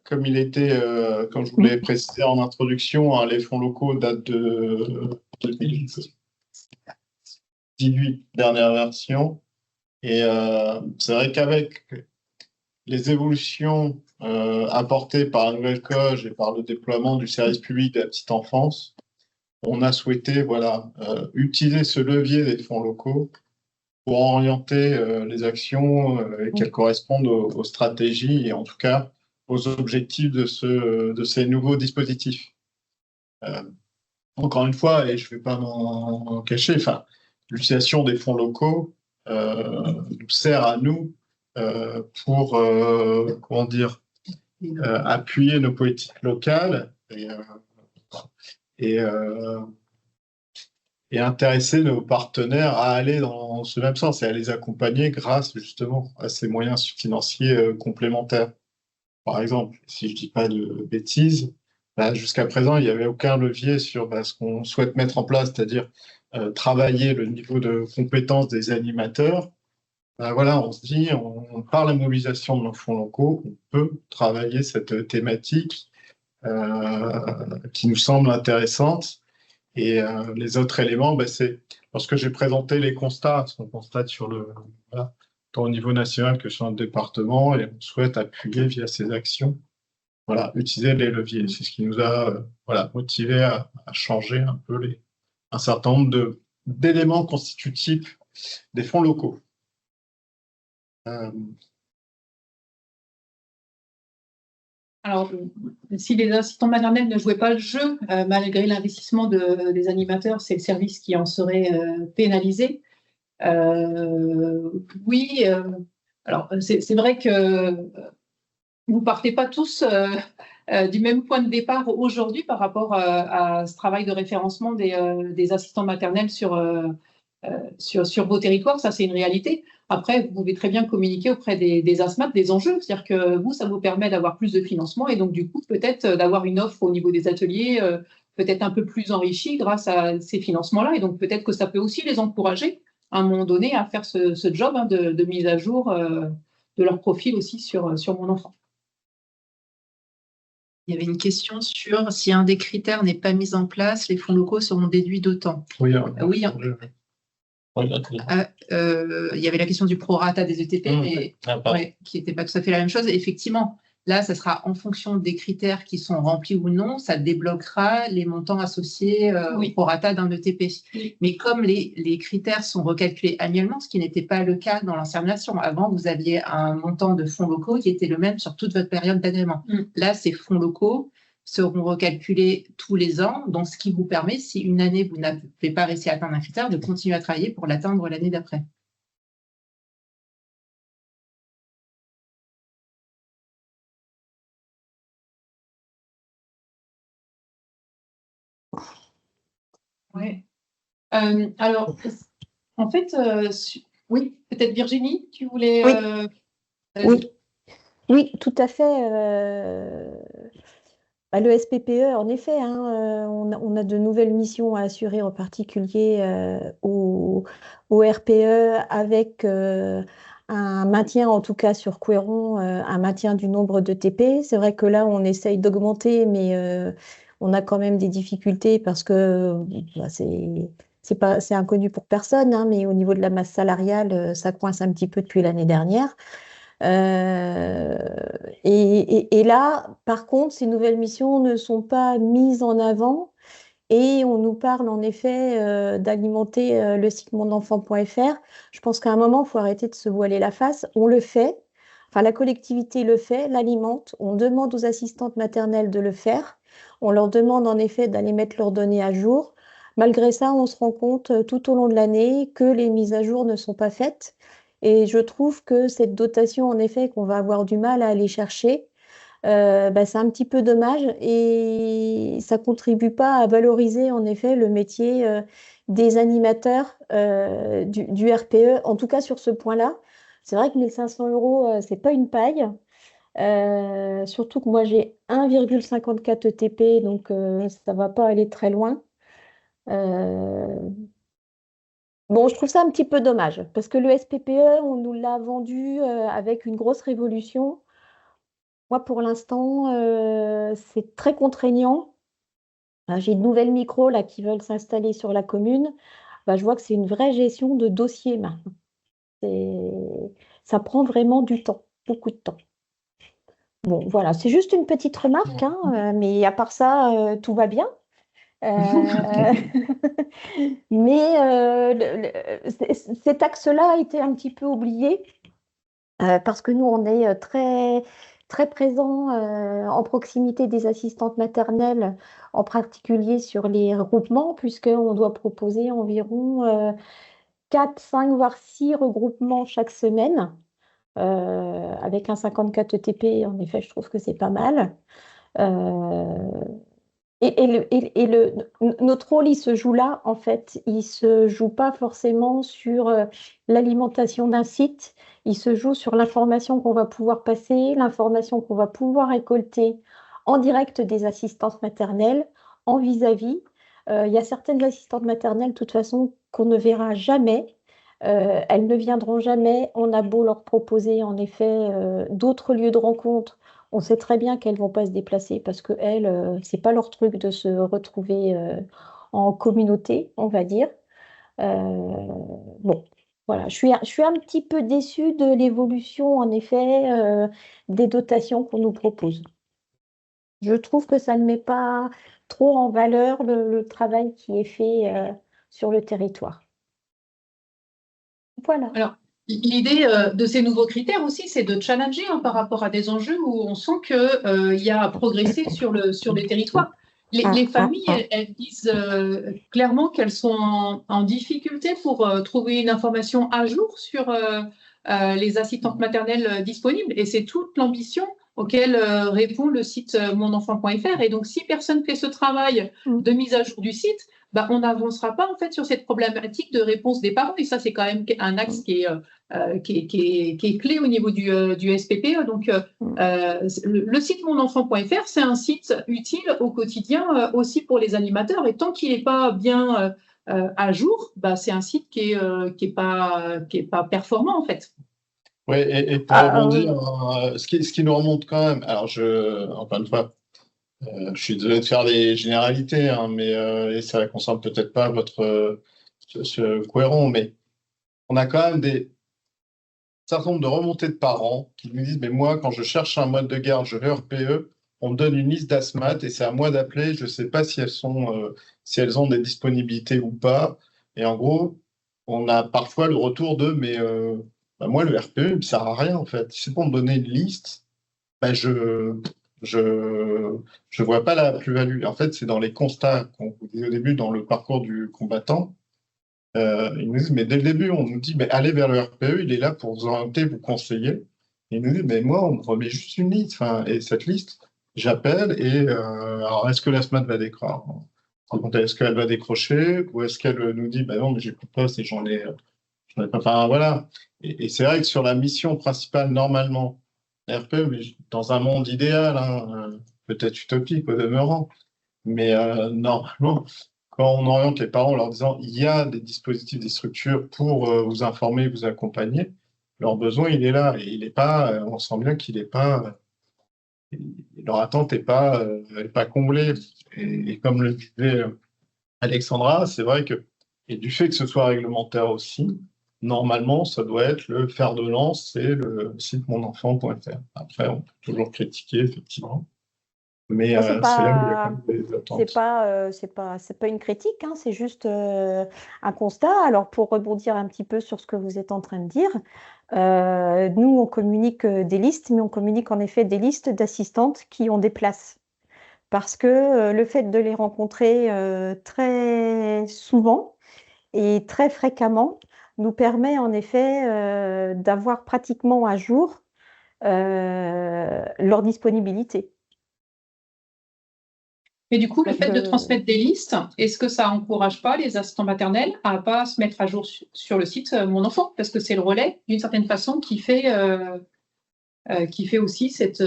Comme comme je vous l'ai précisé en introduction, hein, les fonds locaux datent de 2018, dernière version. Et c'est vrai qu'avec les évolutions apportées par la nouvelle COG et par le déploiement du service public de la petite enfance, on a souhaité utiliser ce levier des fonds locaux pour orienter les actions et qu'elles correspondent aux stratégies et en tout cas aux objectifs de ces nouveaux dispositifs. Encore une fois, et je ne vais pas m'en cacher, l'utilisation des fonds locaux nous sert à nous pour appuyer nos politiques locales et intéresser nos partenaires à aller dans ce même sens et à les accompagner grâce justement à ces moyens financiers complémentaires. Par exemple, si je ne dis pas de bêtises, jusqu'à présent, il n'y avait aucun levier sur ce qu'on souhaite mettre en place, c'est-à-dire travailler le niveau de compétence des animateurs. On se dit, par la mobilisation de nos fonds locaux, on peut travailler cette thématique qui nous semble intéressante. Et les autres éléments, c'est lorsque j'ai présenté les constats, ce qu'on constate tant au niveau national que sur le département, et on souhaite appuyer via ces actions, utiliser les leviers. C'est ce qui nous a motivé à changer un peu un certain nombre d'éléments constitutifs des fonds locaux. Alors, si les assistants maternels ne jouaient pas le jeu, malgré l'investissement des animateurs, c'est le service qui en serait pénalisé. Oui, alors c'est vrai que vous ne partez pas tous du même point de départ aujourd'hui par rapport à ce travail de référencement des assistants maternels sur vos territoires. Ça, c'est une réalité. Après, vous pouvez très bien communiquer auprès des ASMAT des enjeux. C'est-à-dire que ça vous permet d'avoir plus de financement et donc, du coup, peut-être d'avoir une offre au niveau des ateliers peut-être un peu plus enrichie grâce à ces financements-là. Et donc, peut-être que ça peut aussi les encourager à un moment donné à faire ce job de mise à jour de leur profil aussi sur Mon Enfant. Il y avait une question sur si un des critères n'est pas mis en place, les fonds locaux seront déduits d'autant. Oui. Il y avait la question du prorata des ETP, mais qui n'était pas tout à fait la même chose. Et effectivement, Là, ça sera en fonction des critères qui sont remplis ou non, ça débloquera les montants associés au prorata d'un ETP. Oui. Mais comme les critères sont recalculés annuellement, ce qui n'était pas le cas dans l'ancienne version. Avant, vous aviez un montant de fonds locaux qui était le même sur toute votre période d'agrément. Là, ces fonds locaux seront recalculés tous les ans, donc ce qui vous permet, si une année vous n'avez pas réussi à atteindre un critère, de continuer à travailler pour l'atteindre l'année d'après. Oui. Alors, en fait, oui, peut-être Virginie, tu voulais. Oui. Oui, tout à fait. Le SPPE, en effet, hein, on a de nouvelles missions à assurer, en particulier au RPE, avec un maintien, en tout cas sur Couëron, un maintien du nombre de TP. C'est vrai que là, on essaye d'augmenter, mais on a quand même des difficultés parce que c'est inconnu pour personne, hein, mais au niveau de la masse salariale, ça coince un petit peu depuis l'année dernière. Et là, par contre, ces nouvelles missions ne sont pas mises en avant et on nous parle en effet d'alimenter le site mondenfant.fr. Je pense qu'à un moment, il faut arrêter de se voiler la face. On le fait, enfin la collectivité le fait, l'alimente. On demande aux assistantes maternelles de le faire. On leur demande en effet d'aller mettre leurs données à jour. Malgré ça, on se rend compte tout au long de l'année que les mises à jour ne sont pas faites. Et je trouve que cette dotation, en effet, qu'on va avoir du mal à aller chercher, c'est un petit peu dommage et ça contribue pas à valoriser, en effet, le métier des animateurs du RPE, en tout cas sur ce point-là. C'est vrai que 1 500 €, c'est pas une paille. Surtout que moi, j'ai 1,54 ETP, donc ça va pas aller très loin. Bon, je trouve ça un petit peu dommage parce que le SPPE, on nous l'a vendu avec une grosse révolution. Moi, pour l'instant, c'est très contraignant. J'ai de nouvelles micros là, qui veulent s'installer sur la commune. Je vois que c'est une vraie gestion de dossier maintenant. Ça prend vraiment du temps, beaucoup de temps. Bon, voilà, c'est juste une petite remarque, hein, mais à part ça, tout va bien. Mais cet axe-là a été un petit peu oublié parce que nous, on est très, très présents en proximité des assistantes maternelles, en particulier sur les regroupements, puisqu'on doit proposer environ 4, 5, voire 6 regroupements chaque semaine. Avec un 54 ETP, en effet, je trouve que c'est pas mal. Notre rôle, il se joue là, en fait. Il ne se joue pas forcément sur l'alimentation d'un site. Il se joue sur l'information qu'on va pouvoir passer, l'information qu'on va pouvoir récolter en direct des assistantes maternelles, en vis-à-vis. Il y a certaines assistantes maternelles, de toute façon, qu'on ne verra jamais. Elles ne viendront jamais. On a beau leur proposer, en effet, d'autres lieux de rencontre. On sait très bien qu'elles ne vont pas se déplacer parce que elles, c'est pas leur truc de se retrouver en communauté, on va dire. Bon, voilà, je suis un petit peu déçue de l'évolution, en effet, des dotations qu'on nous propose. Je trouve que ça ne met pas trop en valeur le travail qui est fait sur le territoire. Voilà. Alors, l'idée de ces nouveaux critères aussi, c'est de challenger par rapport à des enjeux où on sent qu'il y a à progresser sur le territoire. Les familles, elles disent clairement qu'elles sont en difficulté pour trouver une information à jour sur les assistantes maternelles disponibles. Et c'est toute l'ambition auquel répond le site mondenfant.fr. Et donc, si personne fait ce travail de mise à jour du site, on n'avancera pas en fait sur cette problématique de réponse des parents. Et ça, c'est quand même un axe qui est clé au niveau du SPPE. Donc, le site mondenfant.fr, c'est un site utile au quotidien aussi pour les animateurs. Et tant qu'il n'est pas bien à jour, c'est un site qui est pas performant en fait. Oui, et pour rebondir, ce qui nous remonte quand même, alors encore une fois, je suis désolé de faire des généralités, hein, mais ça ne concerne peut-être pas votre ce Couëron, mais on a quand même certain nombre de remontées de parents qui nous disent, mais moi, quand je cherche un mode de garde, je vais RPE, on me donne une liste d'ASMAT et c'est à moi d'appeler. Je ne sais pas si si elles ont des disponibilités ou pas. Et en gros, on a parfois le retour de, mais bah, moi, le RPE, il ne me sert à rien, en fait. Si c'est pour me donner une liste, bah, je vois pas la plus-value. En fait, c'est dans les constats qu'on vous disait au début, dans le parcours du combattant. Ils nous disent, mais dès le début, on nous dit, mais allez vers le RPE, il est là pour vous orienter, vous conseiller. Et ils nous disent, mais moi, on me remet juste une liste. Enfin, et cette liste, j'appelle et alors, est-ce que la SMAT va décrocher? Est-ce qu'elle va décrocher ou est-ce qu'elle nous dit, bah non, mais j'ai plus de poste et j'en ai pas. Enfin, voilà. Et c'est vrai que sur la mission principale, normalement, RPE, mais dans un monde idéal, hein, peut-être utopique au demeurant, mais normalement, quand on oriente les parents en leur disant il y a des dispositifs, des structures pour vous informer, vous accompagner, leur besoin, il est là. Et il est pas, on sent bien qu'il n'est pas, leur attente est pas comblée. Et comme le disait Alexandra, c'est vrai que, et du fait que ce soit réglementaire aussi, normalement, ça doit être le fer de lance, c'est le site monenfant.fr. Après, on peut toujours critiquer, effectivement. Mais Moi, c'est là où il y a quand même des attentes. c'est pas une critique, hein, c'est juste un constat. Alors, pour rebondir un petit peu sur ce que vous êtes en train de dire, nous, on communique des listes, mais on communique en effet des listes d'assistantes qui ont des places. Parce que le fait de les rencontrer très souvent et très fréquemment nous permet en effet d'avoir pratiquement à jour leur disponibilité. Mais du coup, le Donc, fait de transmettre des listes, est-ce que ça encourage pas les assistants maternels à pas se mettre à jour sur le site Mon Enfant? Parce que c'est le relais, d'une certaine façon, qui fait aussi cette...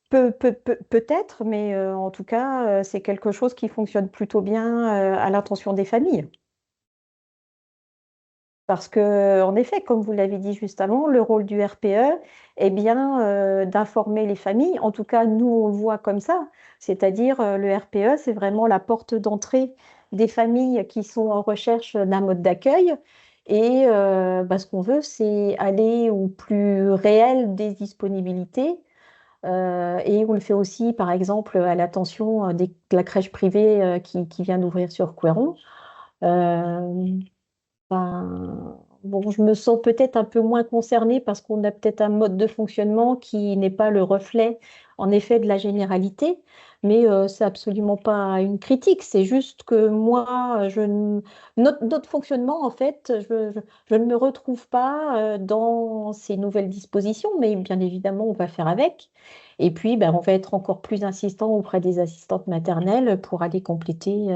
peut-être, mais en tout cas, c'est quelque chose qui fonctionne plutôt bien à l'intention des familles. Parce que, en effet, comme vous l'avez dit juste avant, le rôle du RPE est bien d'informer les familles. En tout cas, nous, on le voit comme ça. C'est-à-dire, le RPE, c'est vraiment la porte d'entrée des familles qui sont en recherche d'un mode d'accueil. Et ce qu'on veut, c'est aller au plus réel des disponibilités. Et on le fait aussi, par exemple, à l'attention de la crèche privée qui vient d'ouvrir sur Couëron. Bon, je me sens peut-être un peu moins concernée parce qu'on a peut-être un mode de fonctionnement qui n'est pas le reflet, en effet, de la généralité, mais c'est absolument pas une critique. C'est juste que moi, notre fonctionnement, en fait, je ne me retrouve pas dans ces nouvelles dispositions, mais bien évidemment, on va faire avec. Et puis, on va être encore plus insistant auprès des assistantes maternelles pour aller compléter,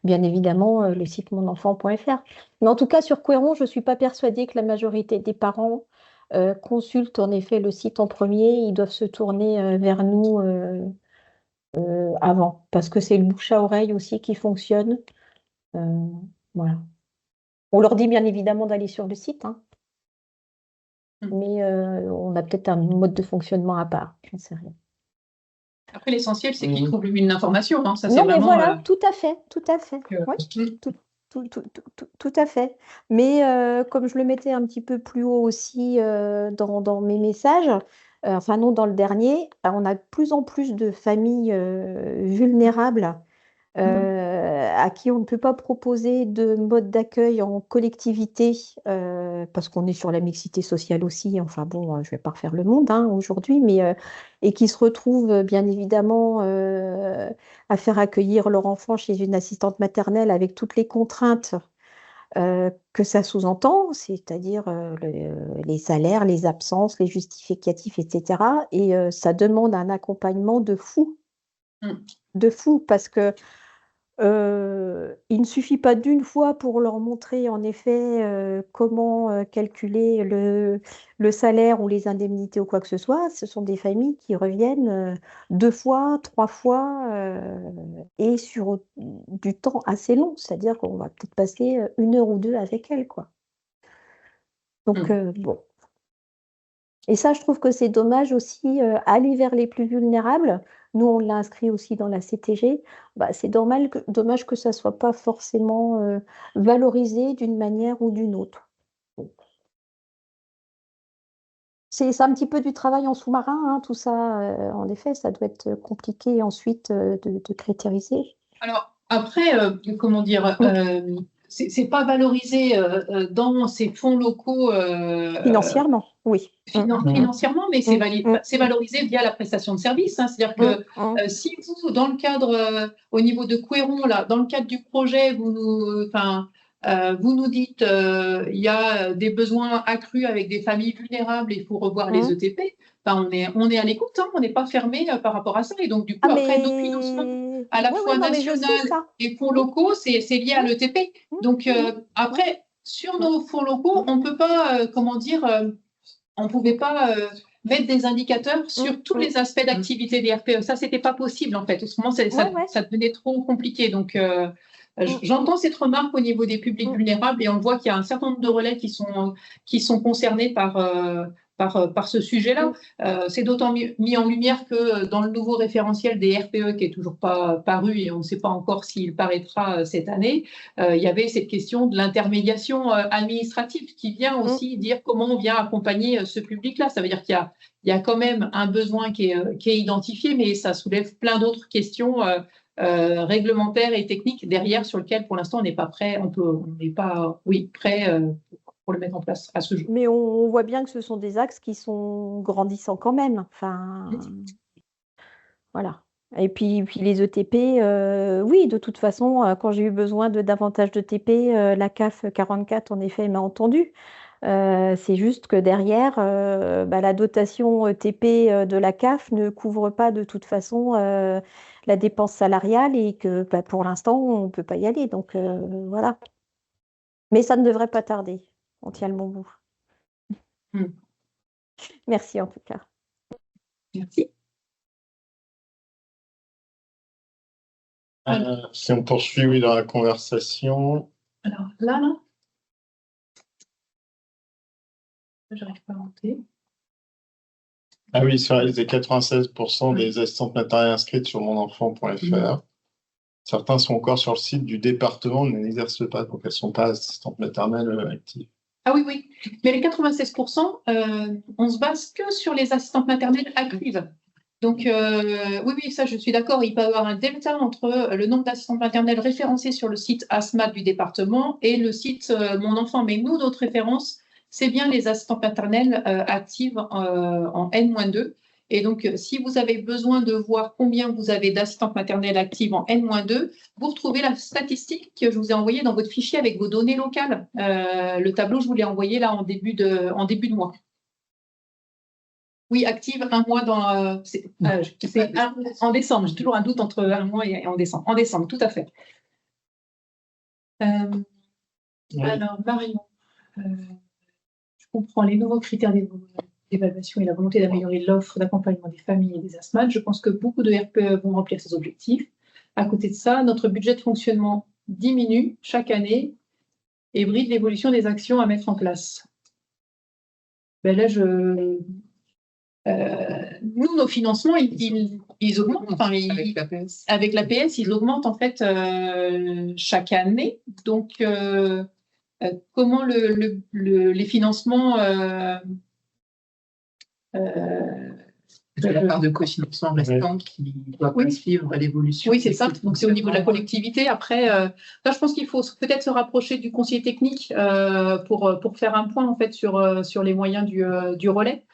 bien évidemment, le site monenfant.fr. Mais en tout cas, sur Couëron, je ne suis pas persuadée que la majorité des parents consultent en effet le site en premier. Ils doivent se tourner vers nous avant, parce que c'est le bouche à oreille aussi qui fonctionne. Euh, voilà. On leur dit bien évidemment d'aller sur le site, hein, mais on a peut-être un mode de fonctionnement à part, j'en sais rien. Après, l'essentiel, c'est qu'ils trouvent une information. Hein. Ça, c'est Non, mais vraiment, voilà, tout à fait. Oui, tout à fait. Mais comme je le mettais un petit peu plus haut aussi dans mes messages, enfin non, dans le dernier, on a de plus en plus de familles vulnérables à qui on ne peut pas proposer de mode d'accueil en collectivité parce qu'on est sur la mixité sociale aussi. Enfin bon, je ne vais pas refaire le monde hein, aujourd'hui, mais et qui se retrouvent bien évidemment à faire accueillir leur enfant chez une assistante maternelle avec toutes les contraintes que ça sous-entend, c'est-à-dire les salaires, les absences, les justificatifs, etc. Et ça demande un accompagnement de fou, parce que il ne suffit pas d'une fois pour leur montrer en effet comment calculer le salaire ou les indemnités ou quoi que ce soit. Ce sont des familles qui reviennent 2 fois, 3 fois et sur du temps assez long. C'est-à-dire qu'on va peut-être passer 1 heure ou 2 avec elles, quoi. Donc, bon. Et ça, je trouve que c'est dommage aussi, aller vers les plus vulnérables. Nous, on l'a inscrit aussi dans la CTG. C'est dommage que ça ne soit pas forcément valorisé d'une manière ou d'une autre. C'est un petit peu du travail en sous-marin, hein, tout ça. En effet, ça doit être compliqué ensuite de critériser. Alors, après, comment dire, c'est pas valorisé dans ces fonds locaux Financièrement, oui. financièrement, mais c'est valorisé via la prestation de service. Hein. C'est-à-dire que si vous, dans le cadre, au niveau de Couéron, là, dans le cadre du projet, vous nous dites il y a des besoins accrus avec des familles vulnérables et il faut revoir les ETP. Enfin, on est à l'écoute, hein, on n'est pas fermé par rapport à ça. Et donc, du coup, après, nos financements à la fois national et fonds locaux, c'est lié à l'ETP. Donc, après, sur nos fonds locaux, on ne peut pas, on ne pouvait pas mettre des indicateurs sur tous les aspects d'activité des RPE. Ça, ce n'était pas possible, en fait. En ce moment, ça devenait trop compliqué. Donc, j'entends cette remarque au niveau des publics vulnérables et on voit qu'il y a un certain nombre de relais qui sont concernés par ce sujet-là. C'est d'autant mis en lumière que dans le nouveau référentiel des RPE qui n'est toujours pas paru et on ne sait pas encore s'il paraîtra cette année, il y avait cette question de l'intermédiation administrative qui vient aussi dire comment on vient accompagner ce public-là. Ça veut dire qu'il y a quand même un besoin qui est identifié, mais ça soulève plein d'autres questions réglementaires et techniques derrière sur lesquelles pour l'instant on n'est pas prêt, on n'est pas prêt pour le mettre en place à ce jour. Mais on voit bien que ce sont des axes qui sont grandissants quand même. Enfin, voilà. Et puis les ETP, oui, de toute façon, quand j'ai eu besoin de davantage d'ETP, la CAF 44, en effet, m'a entendu. C'est juste que derrière, la dotation ETP de la CAF ne couvre pas de toute façon la dépense salariale et que pour l'instant, on ne peut pas y aller. Donc, voilà. Mais ça ne devrait pas tarder. On tient le bon bout. Merci en tout cas. Merci. Si on poursuit dans la conversation. Alors là. J'arrive pas à monter. Ah oui, sur les 96% des assistantes maternelles inscrites sur monenfant.fr. Certains sont encore sur le site du département, mais n'exercent pas, donc elles ne sont pas assistantes maternelles actives. Ah oui. Mais les 96%, on se base que sur les assistantes maternelles actives. Donc, oui, ça, je suis d'accord. Il peut y avoir un delta entre le nombre d'assistantes maternelles référencées sur le site ASMAT du département et le site Mon Enfant. Mais nous, notre référence, c'est bien les assistantes maternelles actives en N-2. Et donc, si vous avez besoin de voir combien vous avez d'assistantes maternelles actives en N-2, vous retrouvez la statistique que je vous ai envoyée dans votre fichier avec vos données locales. Le tableau, je vous l'ai envoyé là en début de mois. Oui, active un mois en décembre. J'ai toujours un doute entre un mois et en décembre. En décembre, tout à fait. Alors, Marion, je comprends les nouveaux critères d'évaluation et la volonté d'améliorer l'offre d'accompagnement des familles et des ASMAT. Je pense que beaucoup de RPE vont remplir ces objectifs. À côté de ça, notre budget de fonctionnement diminue chaque année et bride l'évolution des actions à mettre en place. Là, nous, nos financements, ils augmentent. Enfin, avec l'APS, ils augmentent en fait chaque année. Donc, comment les financements c'est la part de cofinancement restante qui doit pas suivre l'évolution. Oui, c'est ça. Donc, c'est au niveau de la collectivité. Après, là, je pense qu'il faut peut-être se rapprocher du conseiller technique pour faire un point en fait sur les moyens du relais.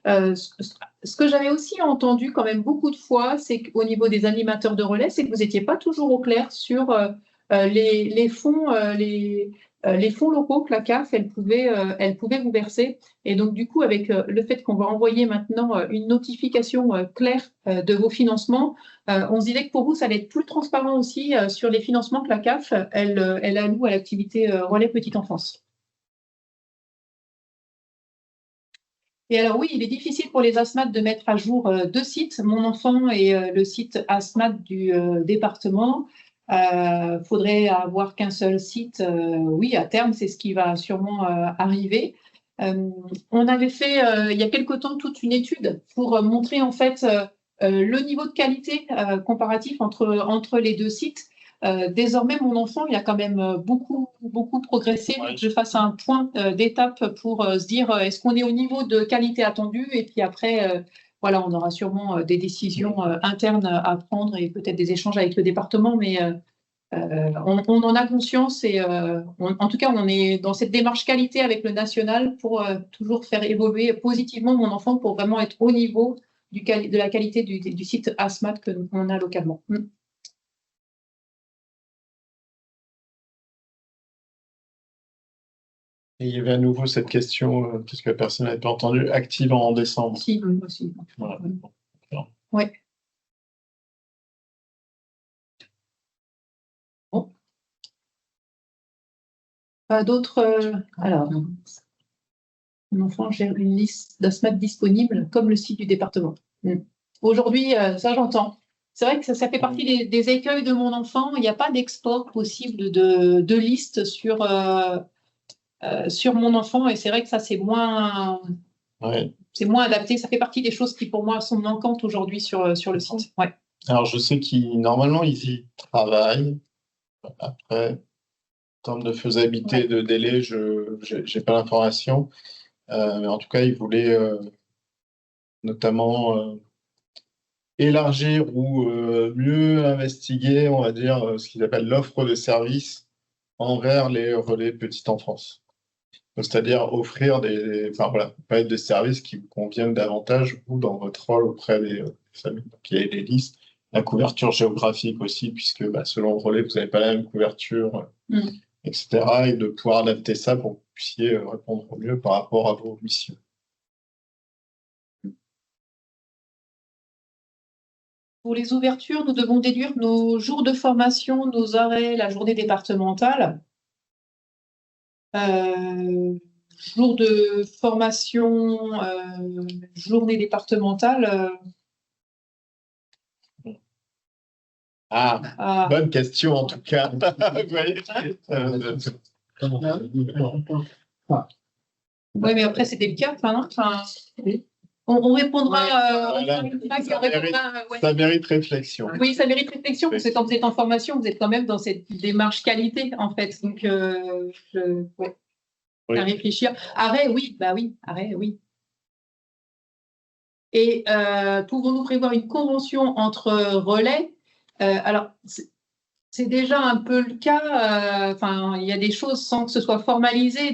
Ce que j'avais aussi entendu quand même beaucoup de fois, c'est qu'au niveau des animateurs de relais, c'est que vous n'étiez pas toujours au clair sur les fonds locaux que la CAF, elle pouvait vous verser. Et donc, du coup, avec le fait qu'on va envoyer maintenant une notification claire de vos financements, on se disait que pour vous, ça allait être plus transparent aussi sur les financements que la CAF, elle alloue à l'activité relais petite enfance. Et alors oui, il est difficile pour les ASMAT de mettre à jour deux sites, Mon Enfant et le site ASMAT du département. Faudrait avoir qu'un seul site. Oui, à terme, c'est ce qui va sûrement arriver. On avait fait il y a quelque temps toute une étude pour montrer en fait le niveau de qualité comparatif entre les deux sites. Désormais, mon enfant, il a quand même beaucoup, beaucoup progressé. Il faut que je fasse un point d'étape pour se dire est-ce qu'on est au niveau de qualité attendue, et puis après, voilà, on aura sûrement des décisions internes à prendre et peut-être des échanges avec le département, mais on en a conscience et en tout cas, on est dans cette démarche qualité avec le national pour toujours faire évoluer positivement mon enfant pour vraiment être au niveau de la qualité du site ASMAT qu'on a localement. Et il y avait à nouveau cette question, puisque personne n'avait pas entendu, active en décembre. Si, aussi. Voilà. Ouais. Bon. Pas d'autres. Alors, mon enfant gère une liste d'ASMAT disponible comme le site du département. Aujourd'hui, ça j'entends. C'est vrai que ça fait partie des écueils de mon enfant. Il n'y a pas d'export possible de liste sur mon enfant, et c'est vrai que ça c'est moins adapté. Ça fait partie des choses qui pour moi sont manquantes aujourd'hui sur le site. Ouais. Alors je sais normalement ils y travaillent. Après, en termes de faisabilité, de délai, je n'ai pas l'information. Mais en tout cas, ils voulaient notamment élargir ou mieux investiguer, on va dire, ce qu'ils appellent l'offre de services envers les relais petite enfance. C'est-à-dire offrir des services qui vous conviennent davantage, vous, dans votre rôle auprès des familles. Donc, il y a les listes, la couverture géographique aussi, puisque selon le relais, vous n'avez pas la même couverture, etc. Et de pouvoir adapter ça pour que vous puissiez répondre au mieux par rapport à vos missions. Pour les ouvertures, nous devons déduire nos jours de formation, nos arrêts, la journée départementale. Jour de formation, journée départementale. Bonne question en tout cas. Vous voyez oui, mais après c'était le cas. On répondra. Ça mérite réflexion. Oui, ça mérite réflexion, parce que quand vous êtes en formation, vous êtes quand même dans cette démarche qualité, en fait. Donc, à réfléchir. Arrêt, oui, arrêt, oui. Et pouvons-nous prévoir une convention entre relais? Alors, c'est déjà un peu le cas. Il y a des choses sans que ce soit formalisé,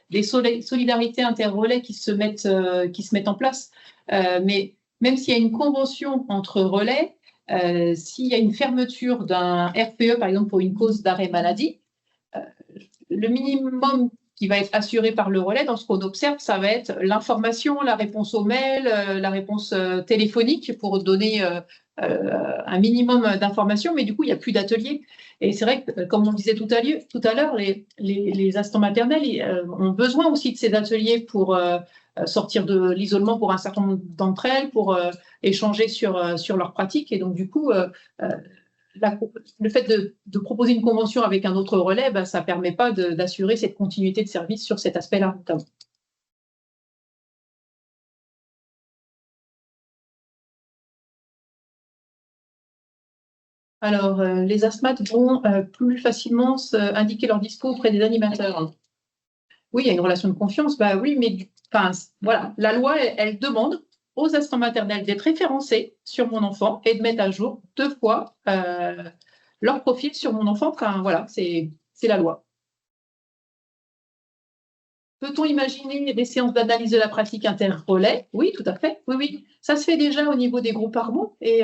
des solidarités interrelais qui se mettent en place. Mais même s'il y a une convention entre relais, s'il y a une fermeture d'un RPE, par exemple pour une cause d'arrêt maladie, le minimum qui va être assuré par le relais, dans ce qu'on observe, ça va être l'information, la réponse au mail, la réponse téléphonique pour donner un minimum d'informations, mais du coup, il n'y a plus d'ateliers. Et c'est vrai que, comme on le disait tout à l'heure, les assistants maternels ont besoin aussi de ces ateliers pour sortir de l'isolement pour un certain nombre d'entre elles, pour échanger sur leurs pratiques. Et donc, du coup, le fait de proposer une convention avec un autre relais, ça ne permet pas d'assurer cette continuité de service sur cet aspect-là, notamment. Alors, les ASMAT vont plus facilement indiquer leur dispo auprès des animateurs. Oui, il y a une relation de confiance, oui, mais voilà, la loi, elle demande aux assistants maternels d'être référencés sur mon enfant et de mettre à jour 2 fois leur profil sur mon enfant. Voilà, c'est la loi. Peut-on imaginer des séances d'analyse de la pratique inter-relais? Oui, tout à fait. Oui. Ça se fait déjà au niveau des groupes Armo. Et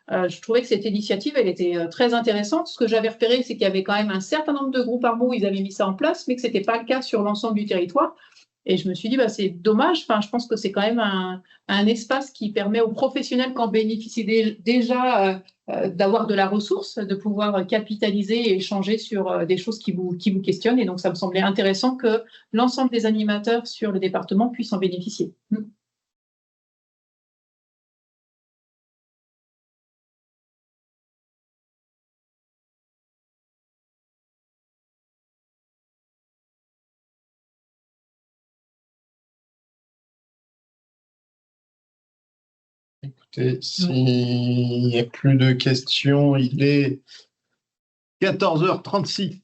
je trouvais que cette initiative, elle était très intéressante. Ce que j'avais repéré, c'est qu'il y avait quand même un certain nombre de groupes Armo où ils avaient mis ça en place, mais que ce n'était pas le cas sur l'ensemble du territoire. Et je me suis dit, c'est dommage. Je pense que c'est quand même un espace qui permet aux professionnels qui en bénéficient déjà d'avoir de la ressource, de pouvoir capitaliser et échanger sur des choses qui vous questionnent. Et donc, ça me semblait intéressant que l'ensemble des animateurs sur le département puissent en bénéficier. Écoutez, s'il n'y a plus de questions, il est 14h36.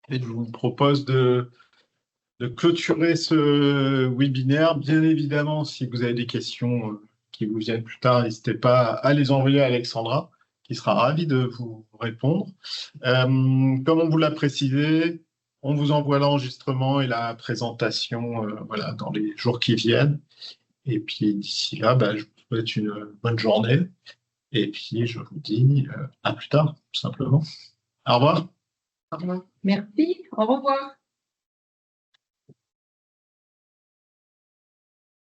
Et je vous propose de clôturer ce webinaire. Bien évidemment, si vous avez des questions qui vous viennent plus tard, n'hésitez pas à les envoyer à Alexandra, qui sera ravie de vous répondre. Comme on vous l'a précisé, on vous envoie l'enregistrement et la présentation voilà, dans les jours qui viennent. Et puis d'ici là, je vous souhaite une bonne journée. Et puis je vous dis à plus tard, tout simplement. Au revoir. Au revoir. Merci, au revoir.